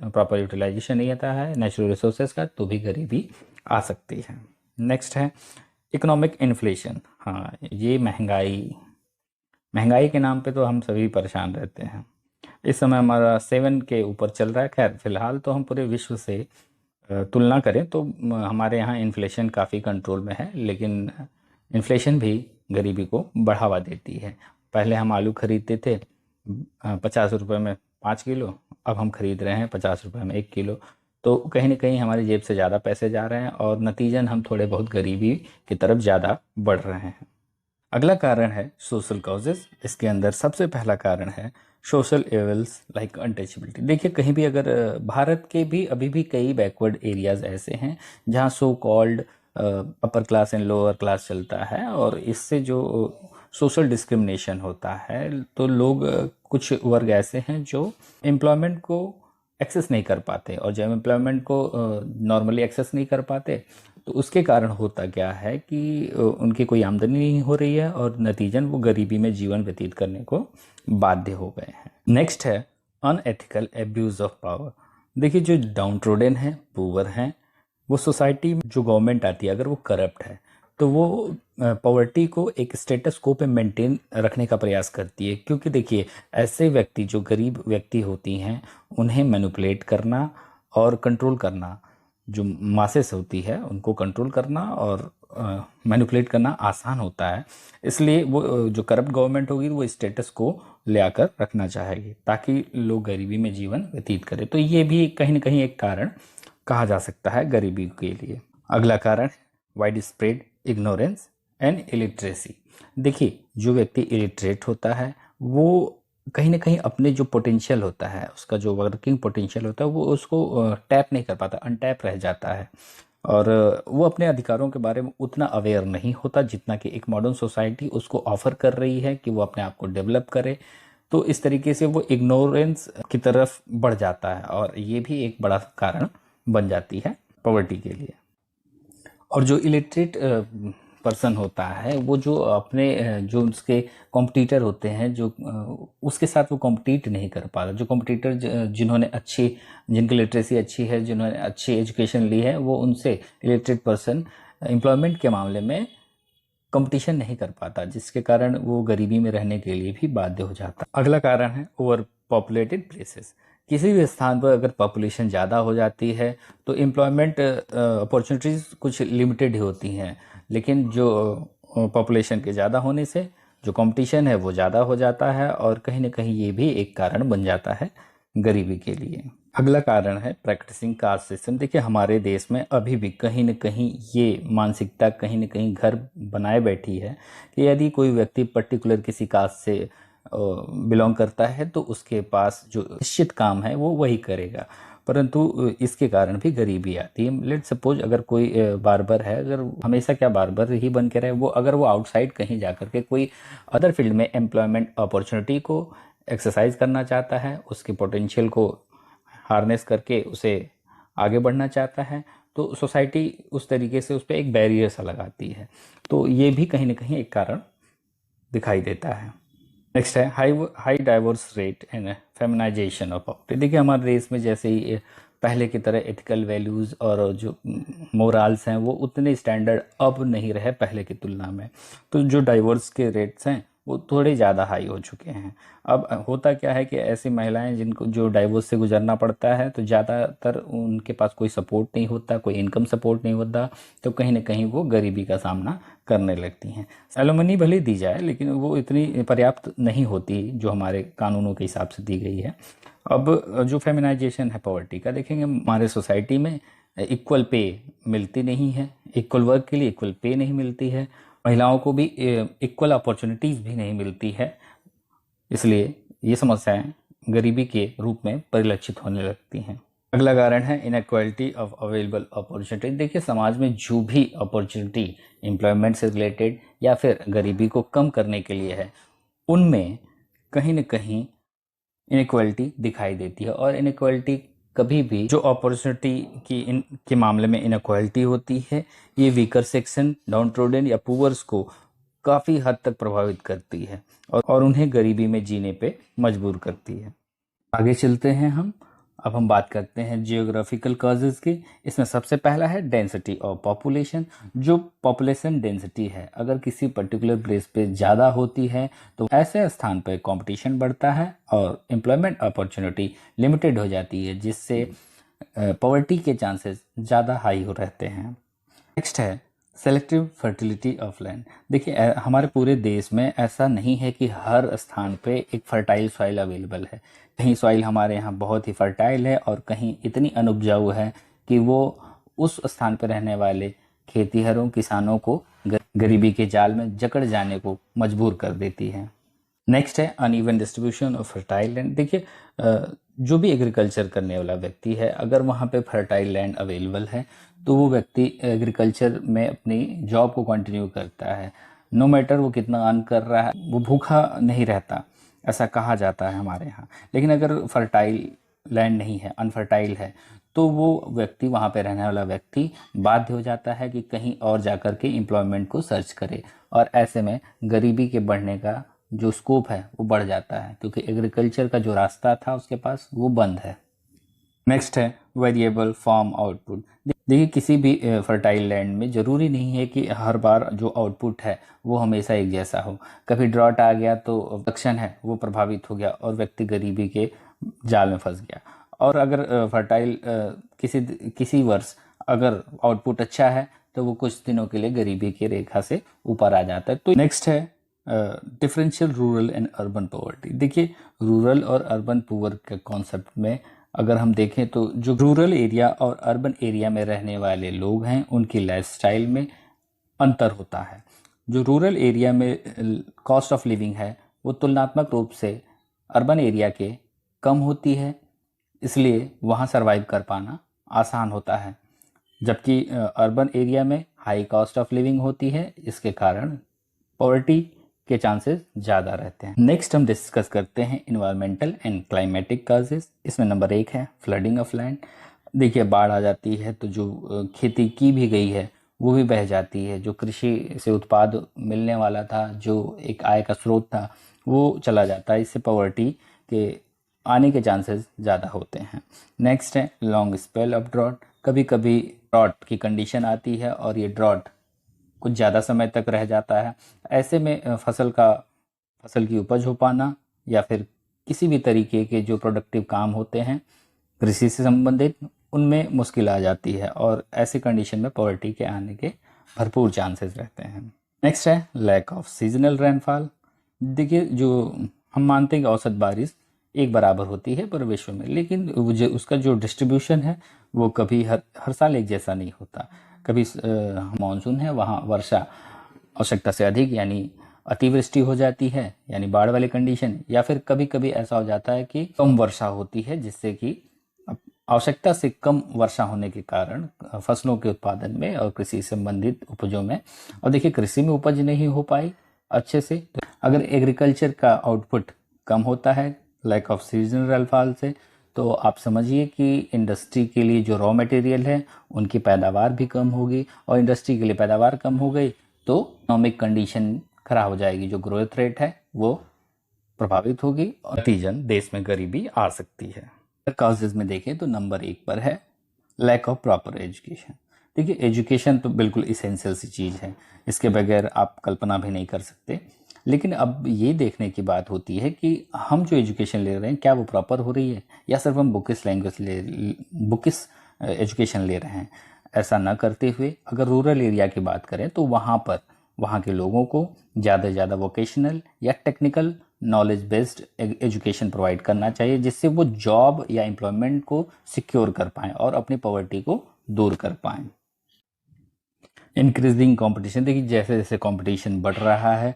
A: प्रॉपर यूटिलाइजेशन नहीं आता है नेचुरल रिसोर्सेज का, तो भी गरीबी आ सकती है। नेक्स्ट है इकोनॉमिक इन्फ्लेशन। हाँ, ये महंगाई के नाम पे तो हम सभी परेशान रहते हैं। इस समय हमारा 7 के ऊपर चल रहा है। खैर, फिलहाल तो हम पूरे विश्व से तुलना करें तो हमारे यहाँ इन्फ्लेशन काफ़ी कंट्रोल में है, लेकिन इन्फ्लेशन भी गरीबी को बढ़ावा देती है। पहले हम आलू खरीदते थे 50 रुपये में 5 किलो, अब हम खरीद रहे हैं 50 रुपये में 1 किलो। तो कहीं ना कहीं हमारी जेब से ज़्यादा पैसे जा रहे हैं और नतीजन हम थोड़े बहुत गरीबी की तरफ ज़्यादा बढ़ रहे हैं। अगला कारण है सोशल कॉजेज। इसके अंदर सबसे पहला कारण है सोशल एवल्स लाइक अनटचेबिलिटी। देखिए, कहीं भी अगर भारत के भी अभी भी कई बैकवर्ड एरियाज ऐसे हैं जहाँ so called upper class and lower class चलता है, और इससे जो सोशल डिस्क्रिमिनेशन होता है, तो लोग कुछ वर्ग ऐसे हैं जो एम्प्लॉयमेंट को एक्सेस नहीं कर पाते, और जब एम्प्लॉयमेंट को नॉर्मली एक्सेस नहीं कर पाते तो उसके कारण होता क्या है कि उनकी कोई आमदनी नहीं हो रही है और नतीजन वो गरीबी में जीवन व्यतीत करने को बाध्य हो गए हैं। नेक्स्ट है अनएथिकल एब्यूज ऑफ पावर। देखिए, जो डाउन ट्रोडन है, पुअर हैं, वो सोसाइटी में जो गवर्नमेंट आती है अगर वो करप्ट है तो वो पॉवर्टी को एक स्टेटस को पे मेंटेन रखने का प्रयास करती है। क्योंकि देखिए, ऐसे व्यक्ति जो गरीब व्यक्ति होती हैं उन्हें मैनिपुलेट करना और कंट्रोल करना, जो मासेस होती है उनको कंट्रोल करना और मैनिपुलेट करना आसान होता है। इसलिए वो जो करप्ट गवर्नमेंट होगी वो स्टेटस को ले आकर रखना चाहेगी ताकि लोग गरीबी में जीवन व्यतीत करें। तो ये भी कहीं ना कहीं एक कारण कहा जा सकता है गरीबी के लिए। अगला कारण wide spread ignorance and illiteracy. देखिए, जो व्यक्ति इलिटरेट होता है वो कहीं ना कहीं अपने जो पोटेंशियल होता है, उसका जो वर्किंग पोटेंशियल होता है, वो उसको टैप नहीं कर पाता, अनटैप रह जाता है, और वो अपने अधिकारों के बारे में उतना अवेयर नहीं होता जितना कि एक मॉडर्न सोसाइटी उसको ऑफर कर रही है कि वो अपने आप को डेवलप करे। तो इस तरीके से वो इग्नोरेंस की तरफ बढ़ जाता है और ये भी एक बड़ा कारण बन जाती है पॉवर्टी के लिए। और जो इलिटरेट पर्सन होता है वो जो अपने जो उसके कॉम्पिटिटर होते हैं जो उसके साथ वो कॉम्पिटिट नहीं कर पा रहा। जो कॉम्पिटिटर जिन्होंने जिनकी लिटरेसी अच्छी है, जिन्होंने अच्छी एजुकेशन ली है, वो उनसे इलिटरेट पर्सन एम्प्लॉयमेंट के मामले में कंपटीशन नहीं कर पाता, जिसके कारण वो गरीबी में रहने के लिए भी बाध्य हो जाता। अगला कारण है ओवर पॉपुलेटेड प्लेसेस। किसी भी स्थान पर अगर पॉपुलेशन ज़्यादा हो जाती है तो एम्प्लॉयमेंट अपॉर्चुनिटीज़ कुछ लिमिटेड ही होती हैं, लेकिन जो पॉपुलेशन के ज़्यादा होने से जो कंपटीशन है वो ज़्यादा हो जाता है, और कहीं ना कहीं ये भी एक कारण बन जाता है गरीबी के लिए। अगला कारण है प्रैक्टिसिंग कास्ट सिस्टम। देखिए हमारे देश में अभी भी कहीं न कहीं ये मानसिकता कहीं न कहीं घर बनाए बैठी है कि यदि कोई व्यक्ति पर्टिकुलर किसी कास्ट से बिलोंग करता है तो उसके पास जो निश्चित काम है वो वही करेगा, परंतु इसके कारण भी गरीबी आती है। लेट सपोज अगर कोई बार्बर है, अगर हमेशा क्या बार्बर ही बन के रहे, वो अगर वो आउटसाइड कहीं जाकर के कोई अदर फील्ड में एम्प्लॉयमेंट अपॉर्चुनिटी को एक्सरसाइज करना चाहता है, उसके पोटेंशियल को हार्नेस करके उसे आगे बढ़ना चाहता है, तो सोसाइटी उस तरीके से उस पर एक बैरियर सा लगाती है। तो ये भी कहीं ना कहीं एक कारण दिखाई देता है। नेक्स्ट है high divorce rate and feminisation of poverty. देखिए हमारे देश में जैसे ही पहले की तरह एथिकल वैल्यूज़ और जो मोरल्स हैं वो उतने स्टैंडर्ड अब नहीं रहे पहले की तुलना में, तो जो डाइवर्स के रेट्स हैं वो थोड़े ज़्यादा हाई हो चुके हैं। अब होता क्या है कि ऐसी महिलाएं जिनको जो डाइवोर्स से गुजरना पड़ता है तो ज़्यादातर उनके पास कोई सपोर्ट नहीं होता, कोई इनकम सपोर्ट नहीं होता, तो कहीं ना कहीं वो गरीबी का सामना करने लगती हैं। एलुमनी भले दी जाए लेकिन वो इतनी पर्याप्त नहीं होती जो हमारे कानूनों के हिसाब से दी गई है। अब जो फेमिनाइजेशन है पॉवर्टी का, देखेंगे हमारे सोसाइटी में इक्वल पे मिलती नहीं है, इक्वल वर्क के लिए इक्वल पे नहीं मिलती है, महिलाओं को भी इक्वल अपॉर्चुनिटीज़ भी नहीं मिलती है, इसलिए ये समस्याएं गरीबी के रूप में परिलक्षित होने लगती हैं। अगला कारण है इनइक्वालिटी ऑफ अवेलेबल अपॉर्चुनिटी। देखिए समाज में जो भी अपॉर्चुनिटी एम्प्लॉयमेंट से रिलेटेड या फिर गरीबी को कम करने के लिए है, उनमें कहीं न कहीं इनइक्वालिटी दिखाई देती है। और इनइक्वालिटी कभी भी जो अपॉर्चुनिटी के मामले में इनइक्वालिटी होती है, ये वीकर सेक्शन, डाउन ट्रोडन या पुअर्स को काफ़ी हद तक प्रभावित करती है और उन्हें गरीबी में जीने पे मजबूर करती है। आगे चलते हैं अब हम बात करते हैं जियोग्राफिकल कॉजेज़ की। इसमें सबसे पहला है डेंसिटी ऑफ पॉपुलेशन। जो पॉपुलेशन डेंसिटी है अगर किसी पर्टिकुलर प्लेस पे ज़्यादा होती है तो ऐसे स्थान पर कंपटीशन बढ़ता है और एम्प्लॉयमेंट अपॉर्चुनिटी लिमिटेड हो जाती है, जिससे पॉवर्टी के चांसेस ज़्यादा हाई हो रहते हैं। नेक्स्ट है सेलेक्टिव फर्टिलिटी ऑफ लैंड। देखिए हमारे पूरे देश में ऐसा नहीं है कि हर स्थान पे एक फर्टाइल सॉइल अवेलेबल है। कहीं सॉइल हमारे यहाँ बहुत ही फर्टाइल है और कहीं इतनी अनुपजाऊ है कि वो उस स्थान पर रहने वाले खेतीहरों किसानों को गरीबी के जाल में जकड़ जाने को मजबूर कर देती है। नेक्स्ट है uneven distribution of fertile land. देखिए जो भी एग्रीकल्चर करने वाला व्यक्ति है, अगर वहाँ पे फर्टाइल लैंड अवेलेबल है तो वो व्यक्ति एग्रीकल्चर में अपनी जॉब को कंटिन्यू करता है। नो मैटर वो कितना अर्न कर रहा है, वो भूखा नहीं रहता, ऐसा कहा जाता है हमारे यहाँ। लेकिन अगर फर्टाइल लैंड नहीं है, अनफर्टाइल है, तो वो व्यक्ति, वहाँ पे रहने वाला व्यक्ति बाध्य हो जाता है कि कहीं और जाकर के एम्प्लॉयमेंट को सर्च करे, और ऐसे में गरीबी के बढ़ने का जो स्कोप है वो बढ़ जाता है, क्योंकि एग्रीकल्चर का जो रास्ता था उसके पास वो बंद है। नेक्स्ट है वेरिएबल फार्म आउटपुट। देखिए किसी भी फर्टाइल लैंड में ज़रूरी नहीं है कि हर बार जो आउटपुट है वो हमेशा एक जैसा हो। कभी ड्रॉट आ गया तो प्रोडक्शन है वो प्रभावित हो गया और व्यक्ति गरीबी के जाल में फंस गया। और अगर फर्टाइल किसी वर्ष अगर आउटपुट अच्छा है तो वो कुछ दिनों के लिए गरीबी की रेखा से ऊपर आ जाता है। तो नेक्स्ट है differential rural and urban poverty. देखिए रूरल और अर्बन पुअर के कॉन्सेप्ट में अगर हम देखें तो जो रूरल एरिया और अर्बन एरिया में रहने वाले लोग हैं उनकी लाइफस्टाइल में अंतर होता है। जो रूरल एरिया में कॉस्ट ऑफ लिविंग है वो तुलनात्मक रूप से अर्बन एरिया के कम होती है, इसलिए वहाँ सर्वाइव कर पाना आसान होता है, जबकि अर्बन एरिया में हाई कॉस्ट ऑफ लिविंग होती है, इसके कारण पॉवर्टी के चांसेस ज़्यादा रहते हैं। नेक्स्ट हम डिस्कस करते हैं इन्वायरमेंटल एंड क्लाइमेटिक कॉजेज। इसमें नंबर 1 है फ्लडिंग ऑफ लैंड। देखिए बाढ़ आ जाती है तो जो खेती की भी गई है वो भी बह जाती है, जो कृषि से उत्पाद मिलने वाला था, जो एक आय का स्रोत था, वो चला जाता है। इससे पॉवर्टी के आने के चांसेस ज़्यादा होते हैं। नेक्स्ट है लॉन्ग स्पेल ऑफ ड्रॉट। कभी कभी ड्रॉट की कंडीशन आती है और ये ड्रॉट कुछ ज़्यादा समय तक रह जाता है। ऐसे में फसल की उपज हो पाना या फिर किसी भी तरीके के जो प्रोडक्टिव काम होते हैं कृषि से संबंधित, उनमें मुश्किल आ जाती है और ऐसी कंडीशन में पॉवर्टी के आने के भरपूर चांसेस रहते हैं। नेक्स्ट है लैक ऑफ सीजनल रेनफॉल। देखिए जो हम मानते हैं कि औसत बारिश एक बराबर होती है पूरे विश्व में, लेकिन उसका जो डिस्ट्रीब्यूशन है वो कभी हर साल एक जैसा नहीं होता। कभी मानसून है वहाँ वर्षा आवश्यकता से अधिक यानी अतिवृष्टि हो जाती है यानी बाढ़ वाली कंडीशन, या फिर कभी कभी ऐसा हो जाता है कि कम वर्षा होती है जिससे कि आवश्यकता से कम वर्षा होने के कारण फसलों के उत्पादन में और कृषि संबंधित उपजों में, और देखिए कृषि में उपज नहीं हो पाई अच्छे से, तो अगर एग्रीकल्चर का आउटपुट कम होता है लैक ऑफ सीजनल रेनफॉल से, तो आप समझिए कि इंडस्ट्री के लिए जो रॉ मटेरियल है उनकी पैदावार भी कम होगी, और इंडस्ट्री के लिए पैदावार कम हो गई तो इकोनॉमिक कंडीशन खराब हो जाएगी, जो ग्रोथ रेट है वो प्रभावित होगी और नतीजन देश में गरीबी आ सकती है। काउजेज में देखें तो नंबर 1 पर है लैक ऑफ प्रॉपर एजुकेशन। देखिए एजुकेशन तो बिल्कुल इसेंशियल सी चीज़ है, इसके बगैर आप कल्पना भी नहीं कर सकते। लेकिन अब ये देखने की बात होती है कि हम जो एजुकेशन ले रहे हैं क्या वो प्रॉपर हो रही है, या सिर्फ हम बुकिस एजुकेशन ले रहे हैं। ऐसा ना करते हुए अगर रूरल एरिया की बात करें तो वहाँ के लोगों को ज़्यादा से ज़्यादा वोकेशनल या technical knowledge based education provide करना चाहिए, जिससे वो जॉब या एम्प्लॉयमेंट को सिक्योर कर पाएँ और अपनी पॉवर्टी को दूर कर पाएँ। Increasing competition. देखिए जैसे जैसे कंपटीशन बढ़ रहा है,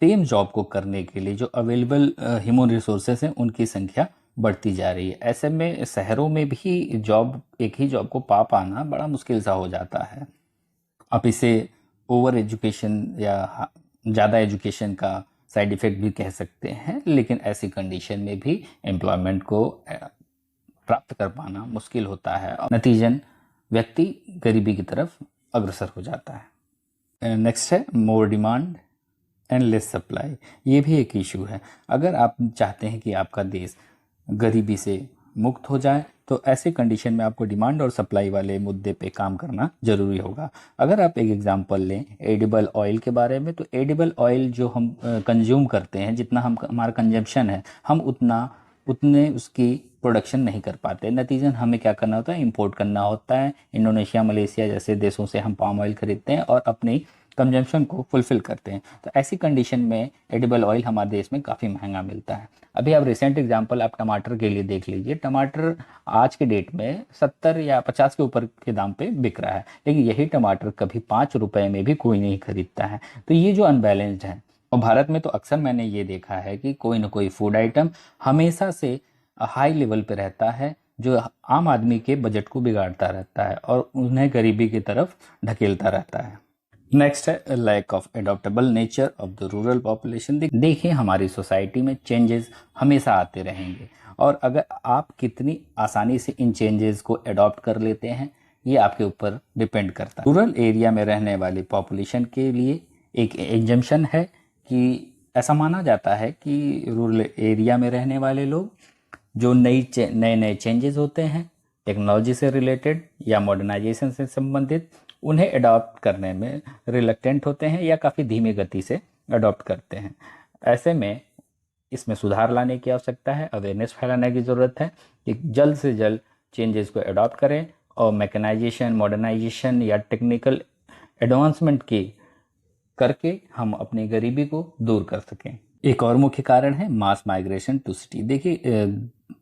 A: सेम जॉब को करने के लिए जो अवेलेबल ह्यूमन रिसोर्सेस हैं उनकी संख्या बढ़ती जा रही है। ऐसे में शहरों में भी एक ही जॉब को पा पाना बड़ा मुश्किल सा हो जाता है। आप इसे ओवर एजुकेशन या ज़्यादा एजुकेशन का साइड इफ़ेक्ट भी कह सकते हैं, लेकिन ऐसी कंडीशन में भी एम्प्लॉयमेंट को प्राप्त कर पाना मुश्किल होता है और नतीजन व्यक्ति गरीबी की तरफ अग्रसर हो जाता है। नेक्स्ट है more demand and less supply. ये भी एक इशू है। अगर आप चाहते हैं कि आपका देश गरीबी से मुक्त हो जाए तो ऐसे कंडीशन में आपको डिमांड और सप्लाई वाले मुद्दे पे काम करना जरूरी होगा। अगर आप एक एग्जांपल लें एडिबल ऑयल के बारे में, तो एडिबल ऑयल जो हम कंज्यूम करते हैं, जितना हमारा कंजम्पशन है, हम उतने उसकी प्रोडक्शन नहीं कर पाते। नतीजन हमें क्या करना होता है, इंपोर्ट करना होता है। इंडोनेशिया मलेशिया जैसे देशों से हम पाम ऑयल खरीदते हैं और अपनी कंजम्पशन को फुलफिल करते हैं। तो ऐसी कंडीशन में एडिबल ऑयल हमारे देश में काफ़ी महंगा मिलता है। अभी आप रिसेंट एग्जांपल आप टमाटर के लिए देख लीजिए। टमाटर आज के डेट में 70 या 50 के ऊपर के दाम पे बिक रहा है, लेकिन यही टमाटर कभी 5 रुपए में भी कोई नहीं खरीदता है। तो ये जो अनबैलेंस्ड है, और भारत में तो अक्सर मैंने ये देखा है कि कोई ना कोई फूड आइटम हमेशा से हाई लेवल पे रहता है, जो आम आदमी के बजट को बिगाड़ता रहता है और उन्हें गरीबी की तरफ ढकेलता रहता है। नेक्स्ट है lack of adaptable nature of the rural population. देखिए हमारी सोसाइटी में चेंजेस हमेशा आते रहेंगे, और अगर आप कितनी आसानी से इन चेंजेस को एडॉप्ट कर लेते हैं ये आपके ऊपर डिपेंड करता है। रूरल एरिया में रहने वाली पॉपुलेशन के लिए एक एग्जम्पशन है कि ऐसा माना जाता है कि रूरल एरिया में रहने वाले लोग जो नए नए चेंजेस होते हैं टेक्नोलॉजी से रिलेटेड या मॉडर्नाइजेशन से संबंधित, उन्हें अडॉप्ट करने में रिलक्टेंट होते हैं या काफ़ी धीमी गति से अडॉप्ट करते हैं। ऐसे में इसमें सुधार लाने की आवश्यकता है, अवेयरनेस फैलाने की ज़रूरत है कि जल्द से जल्द चेंजेस को अडॉप्ट करें और मैकेनाइजेशन मॉडर्नाइजेशन या टेक्निकल एडवांसमेंट की करके हम अपनी गरीबी को दूर कर सकें। एक और मुख्य कारण है मास माइग्रेशन टू सिटी। देखिए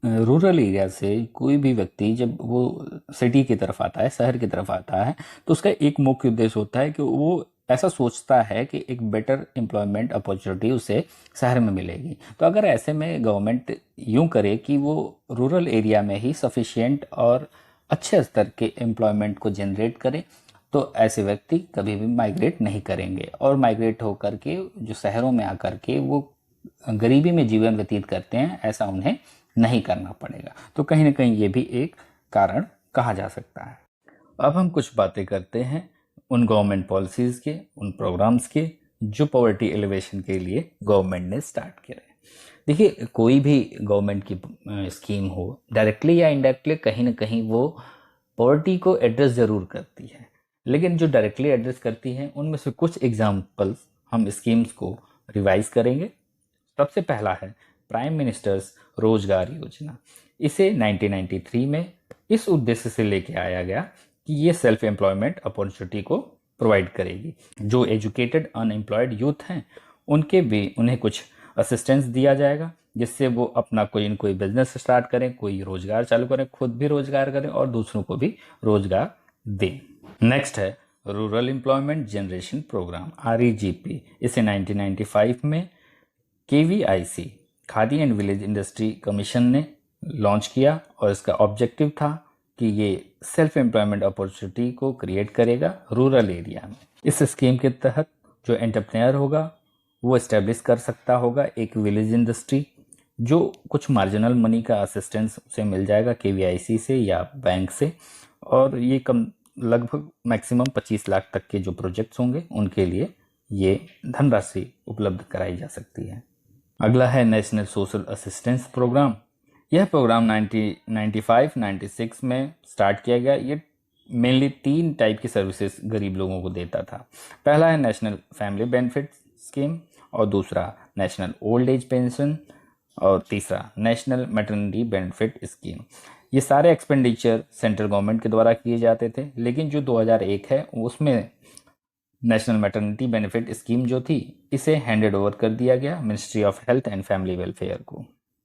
A: रूरल एरिया से कोई भी व्यक्ति जब वो सिटी की तरफ आता है, शहर की तरफ आता है, तो उसका एक मुख्य उद्देश्य होता है कि वो ऐसा सोचता है कि एक बेटर एम्प्लॉयमेंट अपॉर्चुनिटी उसे शहर में मिलेगी। तो अगर ऐसे में गवर्नमेंट यूं करे कि वो रूरल एरिया में ही सफिशिएंट और अच्छे स्तर के एम्प्लॉयमेंट को जनरेट करे, तो ऐसे व्यक्ति कभी भी माइग्रेट नहीं करेंगे, और माइग्रेट होकर के जो शहरों में आकर के वो गरीबी में जीवन व्यतीत करते हैं, ऐसा उन्हें नहीं करना पड़ेगा। तो कहीं ना कहीं ये भी एक कारण कहा जा सकता है। अब हम कुछ बातें करते हैं उन गवर्नमेंट पॉलिसीज़ के, उन प्रोग्राम्स के जो पॉवर्टी एलिवेशन के लिए गवर्नमेंट ने स्टार्ट किया है। देखिए, कोई भी गवर्नमेंट की स्कीम हो, डायरेक्टली या इनडायरेक्टली कहीं ना कहीं वो पॉवर्टी को एड्रेस ज़रूर करती है, लेकिन जो डायरेक्टली एड्रेस करती है उनमें से कुछ एग्जाम्पल्स हम स्कीम्स को रिवाइज करेंगे। सबसे पहला है प्राइम मिनिस्टर्स रोजगार योजना। इसे 1993 में इस उद्देश्य से लेके आया गया कि ये सेल्फ एम्प्लॉयमेंट अपॉर्चुनिटी को प्रोवाइड करेगी। जो एजुकेटेड अनएम्प्लॉयड यूथ हैं उन्हें कुछ असिस्टेंस दिया जाएगा, जिससे वो अपना कोई न कोई बिजनेस स्टार्ट करें, कोई रोजगार चालू करें, खुद भी रोजगार करें और दूसरों को भी रोजगार दें। नेक्स्ट है rural employment generation programme, REGP। इसे 1995 में KVIC khadi and village industry commission ने लॉन्च किया और इसका ऑब्जेक्टिव था कि ये सेल्फ एम्प्लॉयमेंट अपॉर्चुनिटी को क्रिएट करेगा रूरल एरिया में। इस स्कीम के तहत जो एंटरप्रेन्योर होगा वो इस्टेब्लिश कर सकता होगा एक विलेज इंडस्ट्री, जो कुछ मार्जिनल मनी का असिस्टेंस उसे मिल जाएगा KVIC से या बैंक से, और ये कम लगभग मैक्सिमम 25 लाख तक के जो प्रोजेक्ट्स होंगे उनके लिए ये धनराशि उपलब्ध कराई जा सकती है। अगला है नेशनल सोशल असिस्टेंस प्रोग्राम। यह प्रोग्राम 1995-96 में स्टार्ट किया गया। ये मेनली 3 टाइप की सर्विसेज गरीब लोगों को देता था। पहला है नेशनल फैमिली बेनिफिट स्कीम, और दूसरा नेशनल ओल्ड एज पेंशन, और तीसरा नेशनल मैटरनिटी बेनिफिट स्कीम। ये सारे एक्सपेंडिचर सेंट्रल गवर्नमेंट के द्वारा किए जाते थे, लेकिन जो 2001 है उसमें नेशनल मैटरनिटी बेनिफिट स्कीम जो थी इसे हैंडेड ओवर कर दिया गया ministry of health and family welfare को।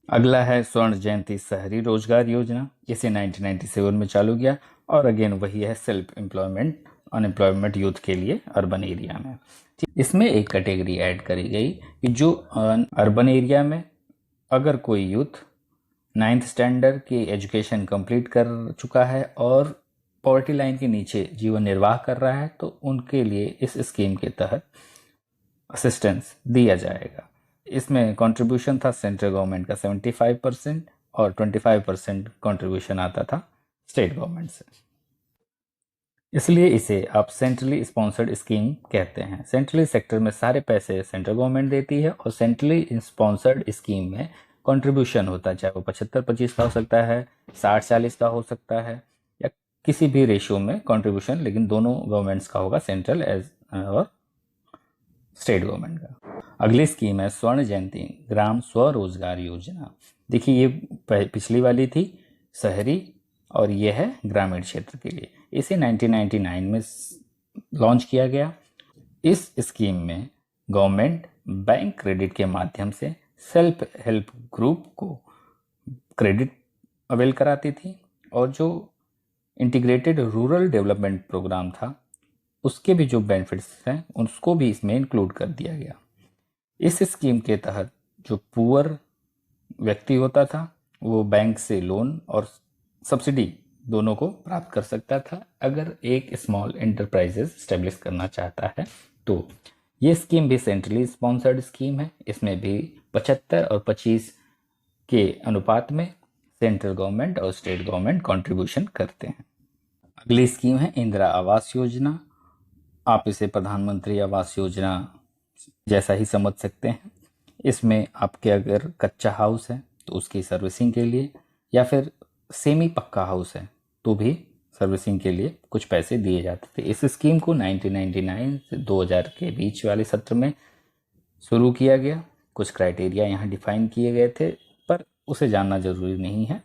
A: अगला है स्वर्ण जयंती शहरी रोजगार योजना। इसे 1997 में चालू किया और अगेन वही है सेल्फ एम्प्लॉयमेंट अनएम्प्लॉयमेंट यूथ के लिए अर्बन एरिया में। इसमें एक कैटेगरी ऐड करी गई कि जो अर्बन एरिया में अगर कोई यूथ 9th स्टैंडर्ड की एजुकेशन कंप्लीट कर चुका है और पॉवर्टी लाइन के नीचे जीवन निर्वाह कर रहा है, तो उनके लिए इस स्कीम के तहत असिस्टेंस दिया जाएगा। इसमें कंट्रीब्यूशन था सेंट्रल गवर्नमेंट का 75% और 25% कंट्रीब्यूशन आता था स्टेट गवर्नमेंट से। इसलिए इसे आप सेंट्रली स्पॉन्सर्ड स्कीम कहते हैं। सेंट्रली सेक्टर में सारे पैसे सेंट्रल गवर्नमेंट देती है और सेंट्रली स्पॉन्सर्ड स्कीम में कंट्रीब्यूशन होता है, चाहे वो 75-25 का हो सकता है, 60-40 का हो सकता है, या किसी भी रेशियो में कंट्रीब्यूशन, लेकिन दोनों गवर्नमेंट्स का होगा, सेंट्रल एज और स्टेट गवर्नमेंट का। अगली स्कीम है स्वर्ण जयंती ग्राम स्वरोजगार योजना। देखिए, ये पिछली वाली थी शहरी और ये है ग्रामीण क्षेत्र के लिए। इसे 1999 में लॉन्च किया गया। इस स्कीम में गवर्नमेंट बैंक क्रेडिट के माध्यम से सेल्फ हेल्प ग्रुप को क्रेडिट अवेल कराती थी, और जो इंटीग्रेटेड रूरल डेवलपमेंट प्रोग्राम था उसके भी जो बेनिफिट्स हैं उसको भी इसमें इंक्लूड कर दिया गया। इस स्कीम के तहत जो पुअर व्यक्ति होता था वो बैंक से लोन और सब्सिडी दोनों को प्राप्त कर सकता था अगर एक स्मॉल एंटरप्राइजेस स्टेब्लिश करना चाहता है तो। ये स्कीम भी सेंट्रली स्पॉन्सर्ड स्कीम है। इसमें भी 75 और 25 के अनुपात में सेंट्रल गवर्नमेंट और स्टेट गवर्नमेंट कंट्रीब्यूशन करते हैं। अगली स्कीम है इंदिरा आवास योजना। आप इसे प्रधानमंत्री आवास योजना जैसा ही समझ सकते हैं। इसमें आपके अगर कच्चा हाउस है तो उसकी सर्विसिंग के लिए, या फिर सेमी पक्का हाउस है तो भी सर्विसिंग के लिए कुछ पैसे दिए जाते थे। इस स्कीम को 1999 से 2000 के बीच वाले सत्र में शुरू किया गया। कुछ क्राइटेरिया यहाँ डिफाइन किए गए थे, पर उसे जानना जरूरी नहीं है।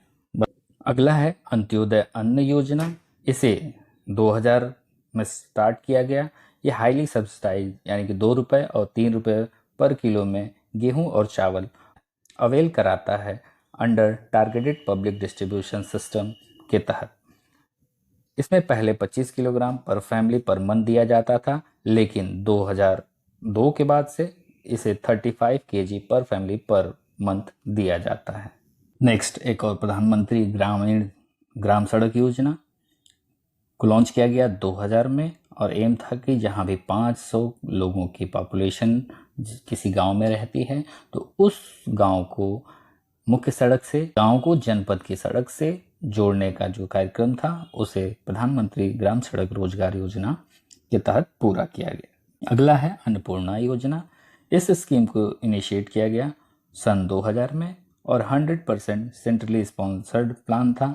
A: अगला है अंत्योदय अन्न योजना। इसे 2000 में स्टार्ट किया गया। ये हाईली सब्सिडाइज यानी कि 2 रुपये और 3 रुपये पर किलो में गेहूं और चावल अवेल कराता है under targeted public distribution system के तहत। इसमें पहले 25 किलोग्राम पर फैमिली पर मंथ दिया जाता था, लेकिन 2002 के बाद से इसे 35 kg पर फैमिली पर मंथ दिया जाता है। नेक्स्ट, एक और प्रधानमंत्री ग्रामीण ग्राम सड़क योजना को लॉन्च किया गया 2000 में, और एम था कि जहां भी 500 लोगों की पॉपुलेशन किसी गांव में रहती है तो उस गांव को मुख्य सड़क से, गांव को जनपद की सड़क से जोड़ने का जो कार्यक्रम था उसे प्रधानमंत्री ग्राम सड़क रोजगार योजना के तहत पूरा किया गया। अगला है अन्नपूर्णा योजना। इस स्कीम को इनिशिएट किया गया सन 2000 में और 100% सेंट्रली स्पॉन्सर्ड प्लान था,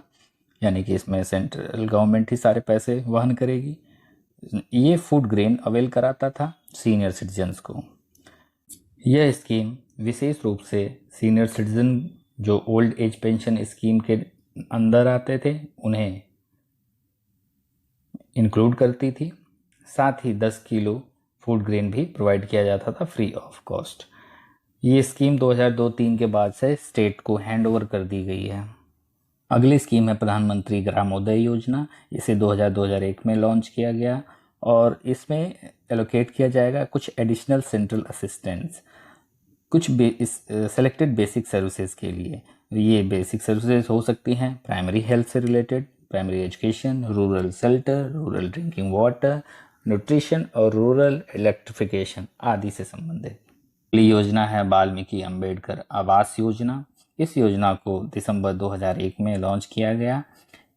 A: यानी कि इसमें सेंट्रल गवर्नमेंट ही सारे पैसे वहन करेगी। ये फूड ग्रेन अवेल कराता था सीनियर सिटीजन्स को। यह स्कीम विशेष रूप से सीनियर सिटीजन जो ओल्ड एज पेंशन स्कीम के अंदर आते थे उन्हें इंक्लूड करती थी। साथ ही 10 किलो फूड ग्रेन भी प्रोवाइड किया जाता था फ्री ऑफ कॉस्ट। ये स्कीम 2002-03 के बाद से स्टेट को हैंड ओवर कर दी गई है। अगली स्कीम है प्रधानमंत्री ग्रामोदय योजना। इसे 2000-2001 में लॉन्च किया गया और इसमें एलोकेट किया जाएगा कुछ एडिशनल सेंट्रल असिस्टेंस कुछ सेलेक्टेड बेसिक सर्विसेज के लिए। ये बेसिक सर्विसेज हो सकती हैं प्राइमरी हेल्थ से related, primary education, rural shelter, rural drinking water, nutrition और रूरल इलेक्ट्रिफिकेशन आदि से संबंधित। अगली योजना है वाल्मीकि अंबेडकर आवास योजना। इस योजना को दिसंबर 2001 में लॉन्च किया गया।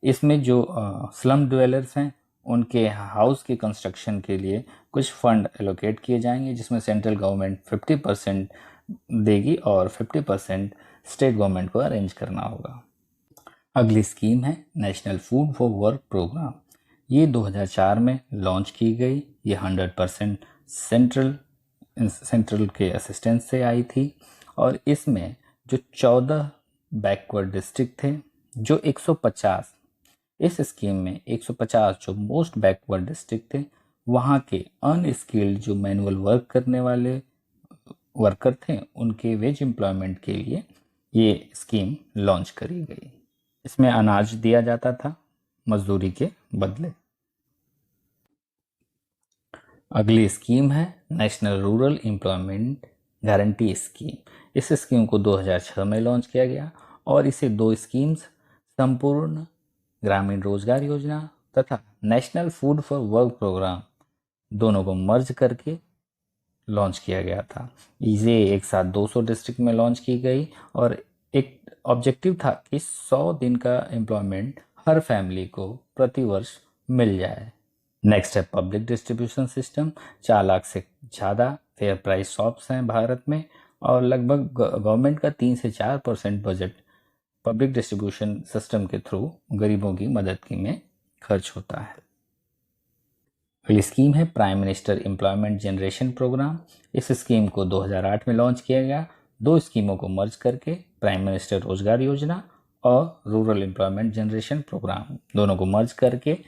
A: इसमें जो स्लम ड्वेलर्स हैं उनके हाउस के कंस्ट्रक्शन के लिए कुछ फंड एलोकेट किए जाएंगे, जिसमें सेंट्रल गवर्नमेंट 50% देगी और 50% स्टेट गवर्नमेंट को अरेंज करना होगा। अगली स्कीम है national food for work programme. ये 2004 में लॉन्च की गई। ये 100% सेंट्रल के असिस्टेंस से आई थी और इसमें जो 14 बैकवर्ड डिस्ट्रिक्ट थे, जो 150 इस स्कीम में 150 जो मोस्ट बैकवर्ड डिस्ट्रिक्ट थे वहाँ के अनस्किल्ड जो मैनुअल वर्क करने वाले वर्कर थे उनके वेज एम्प्लॉयमेंट के लिए ये स्कीम लॉन्च करी गई। इसमें अनाज दिया जाता था मजदूरी के बदले। अगली स्कीम है national rural employment guarantee scheme. इस स्कीम को 2006 में लॉन्च किया गया और इसे दो स्कीम्स संपूर्ण ग्रामीण रोजगार योजना तथा national food for work programme दोनों को मर्ज करके लॉन्च किया गया था। इसे एक साथ 200 डिस्ट्रिक्ट में लॉन्च की गई और एक ऑब्जेक्टिव था कि 100 दिन का एम्प्लॉयमेंट हर फैमिली को प्रति वर्ष मिल जाए। नेक्स्ट है पब्लिक डिस्ट्रीब्यूशन सिस्टम। 4 लाख से ज़्यादा फेयर प्राइस शॉप्स हैं भारत में और लगभग गवर्नमेंट का 3 से 4% बजट पब्लिक डिस्ट्रीब्यूशन सिस्टम के थ्रू गरीबों की मदद की में खर्च होता है। अगली स्कीम है prime minister employment generation programme. इस स्कीम को 2008 में लॉन्च किया गया। दो स्कीमों को मर्ज करके प्राइम मिनिस्टर रोजगार योजना और रूरल एम्प्लॉयमेंट जनरेशन प्रोग्राम दोनों को मर्ज करके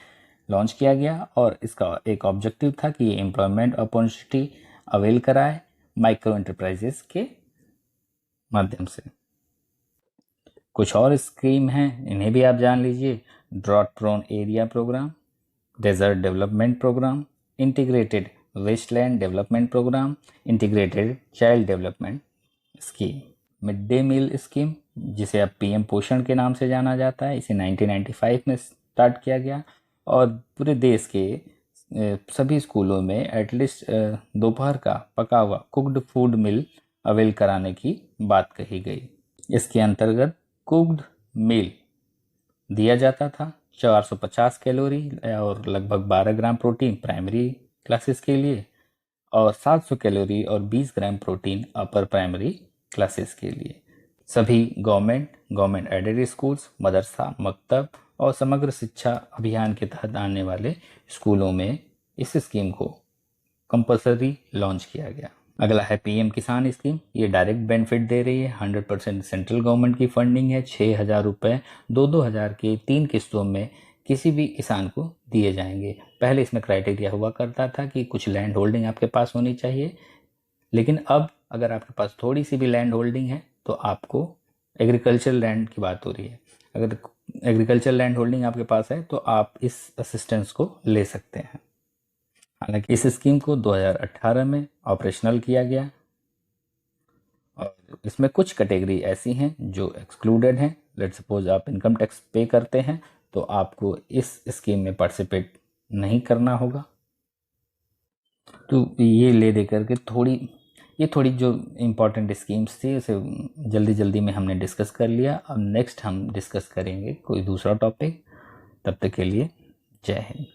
A: लॉन्च किया गया और इसका एक ऑब्जेक्टिव था कि ये एम्प्लॉयमेंट अपॉर्चुनिटी अवेल कराए माइक्रो एंटरप्राइजेस के माध्यम से। कुछ और स्कीम हैं, इन्हें भी आप जान लीजिए। Drought prone area programme, desert development programme, integrated wasteland development programme, integrated child development scheme. Mid day meal scheme जिसे अब पीएम पोषण के नाम से जाना जाता है, इसे 1995 में स्टार्ट किया गया और पूरे देश के सभी स्कूलों में एटलीस्ट दोपहर का पका हुआ कुक्ड फूड मिल अवेल कराने की बात कही गई। इसके अंतर्गत कुक्ड मील दिया जाता था। 450 कैलोरी और लगभग 12 ग्राम प्रोटीन प्राइमरी क्लासेस के लिए और 700 कैलोरी और 20 gram protein upper primary classes के लिए। सभी गवर्नमेंट एडेड स्कूल्स, मदरसा, मकतब और समग्र शिक्षा अभियान के तहत आने वाले स्कूलों में इस स्कीम को कंपलसरी लॉन्च किया गया। अगला है पीएम किसान स्कीम। ये डायरेक्ट बेनिफिट दे रही है। 100% सेंट्रल गवर्नमेंट की फंडिंग है। 6,000 रुपये 2,000 के 3 किस्तों में किसी भी किसान को दिए जाएंगे। पहले इसमें क्राइटेरिया हुआ करता था कि कुछ लैंड होल्डिंग आपके पास होनी चाहिए, लेकिन अब अगर आपके पास थोड़ी सी भी लैंड होल्डिंग है तो आपको एग्रीकल्चर लैंड की बात हो रही है, अगर एग्रीकल्चर लैंड होल्डिंग आपके पास है तो आप इस असिस्टेंस को ले सकते हैं। हालांकि इस स्कीम को 2018 में ऑपरेशनल किया गया और इसमें कुछ कैटेगरी ऐसी हैं जो एक्सक्लूडेड हैं। लेट सपोज आप इनकम टैक्स पे करते हैं तो आपको इस स्कीम में पार्टिसिपेट नहीं करना होगा। तो ये ले दे करके थोड़ी ये थोड़ी जो इम्पोर्टेंट स्कीम्स थी उसे जल्दी जल्दी में हमने डिस्कस कर लिया। अब नेक्स्ट हम डिस्कस करेंगे कोई दूसरा टॉपिक। तब तक के लिए जय हिंद।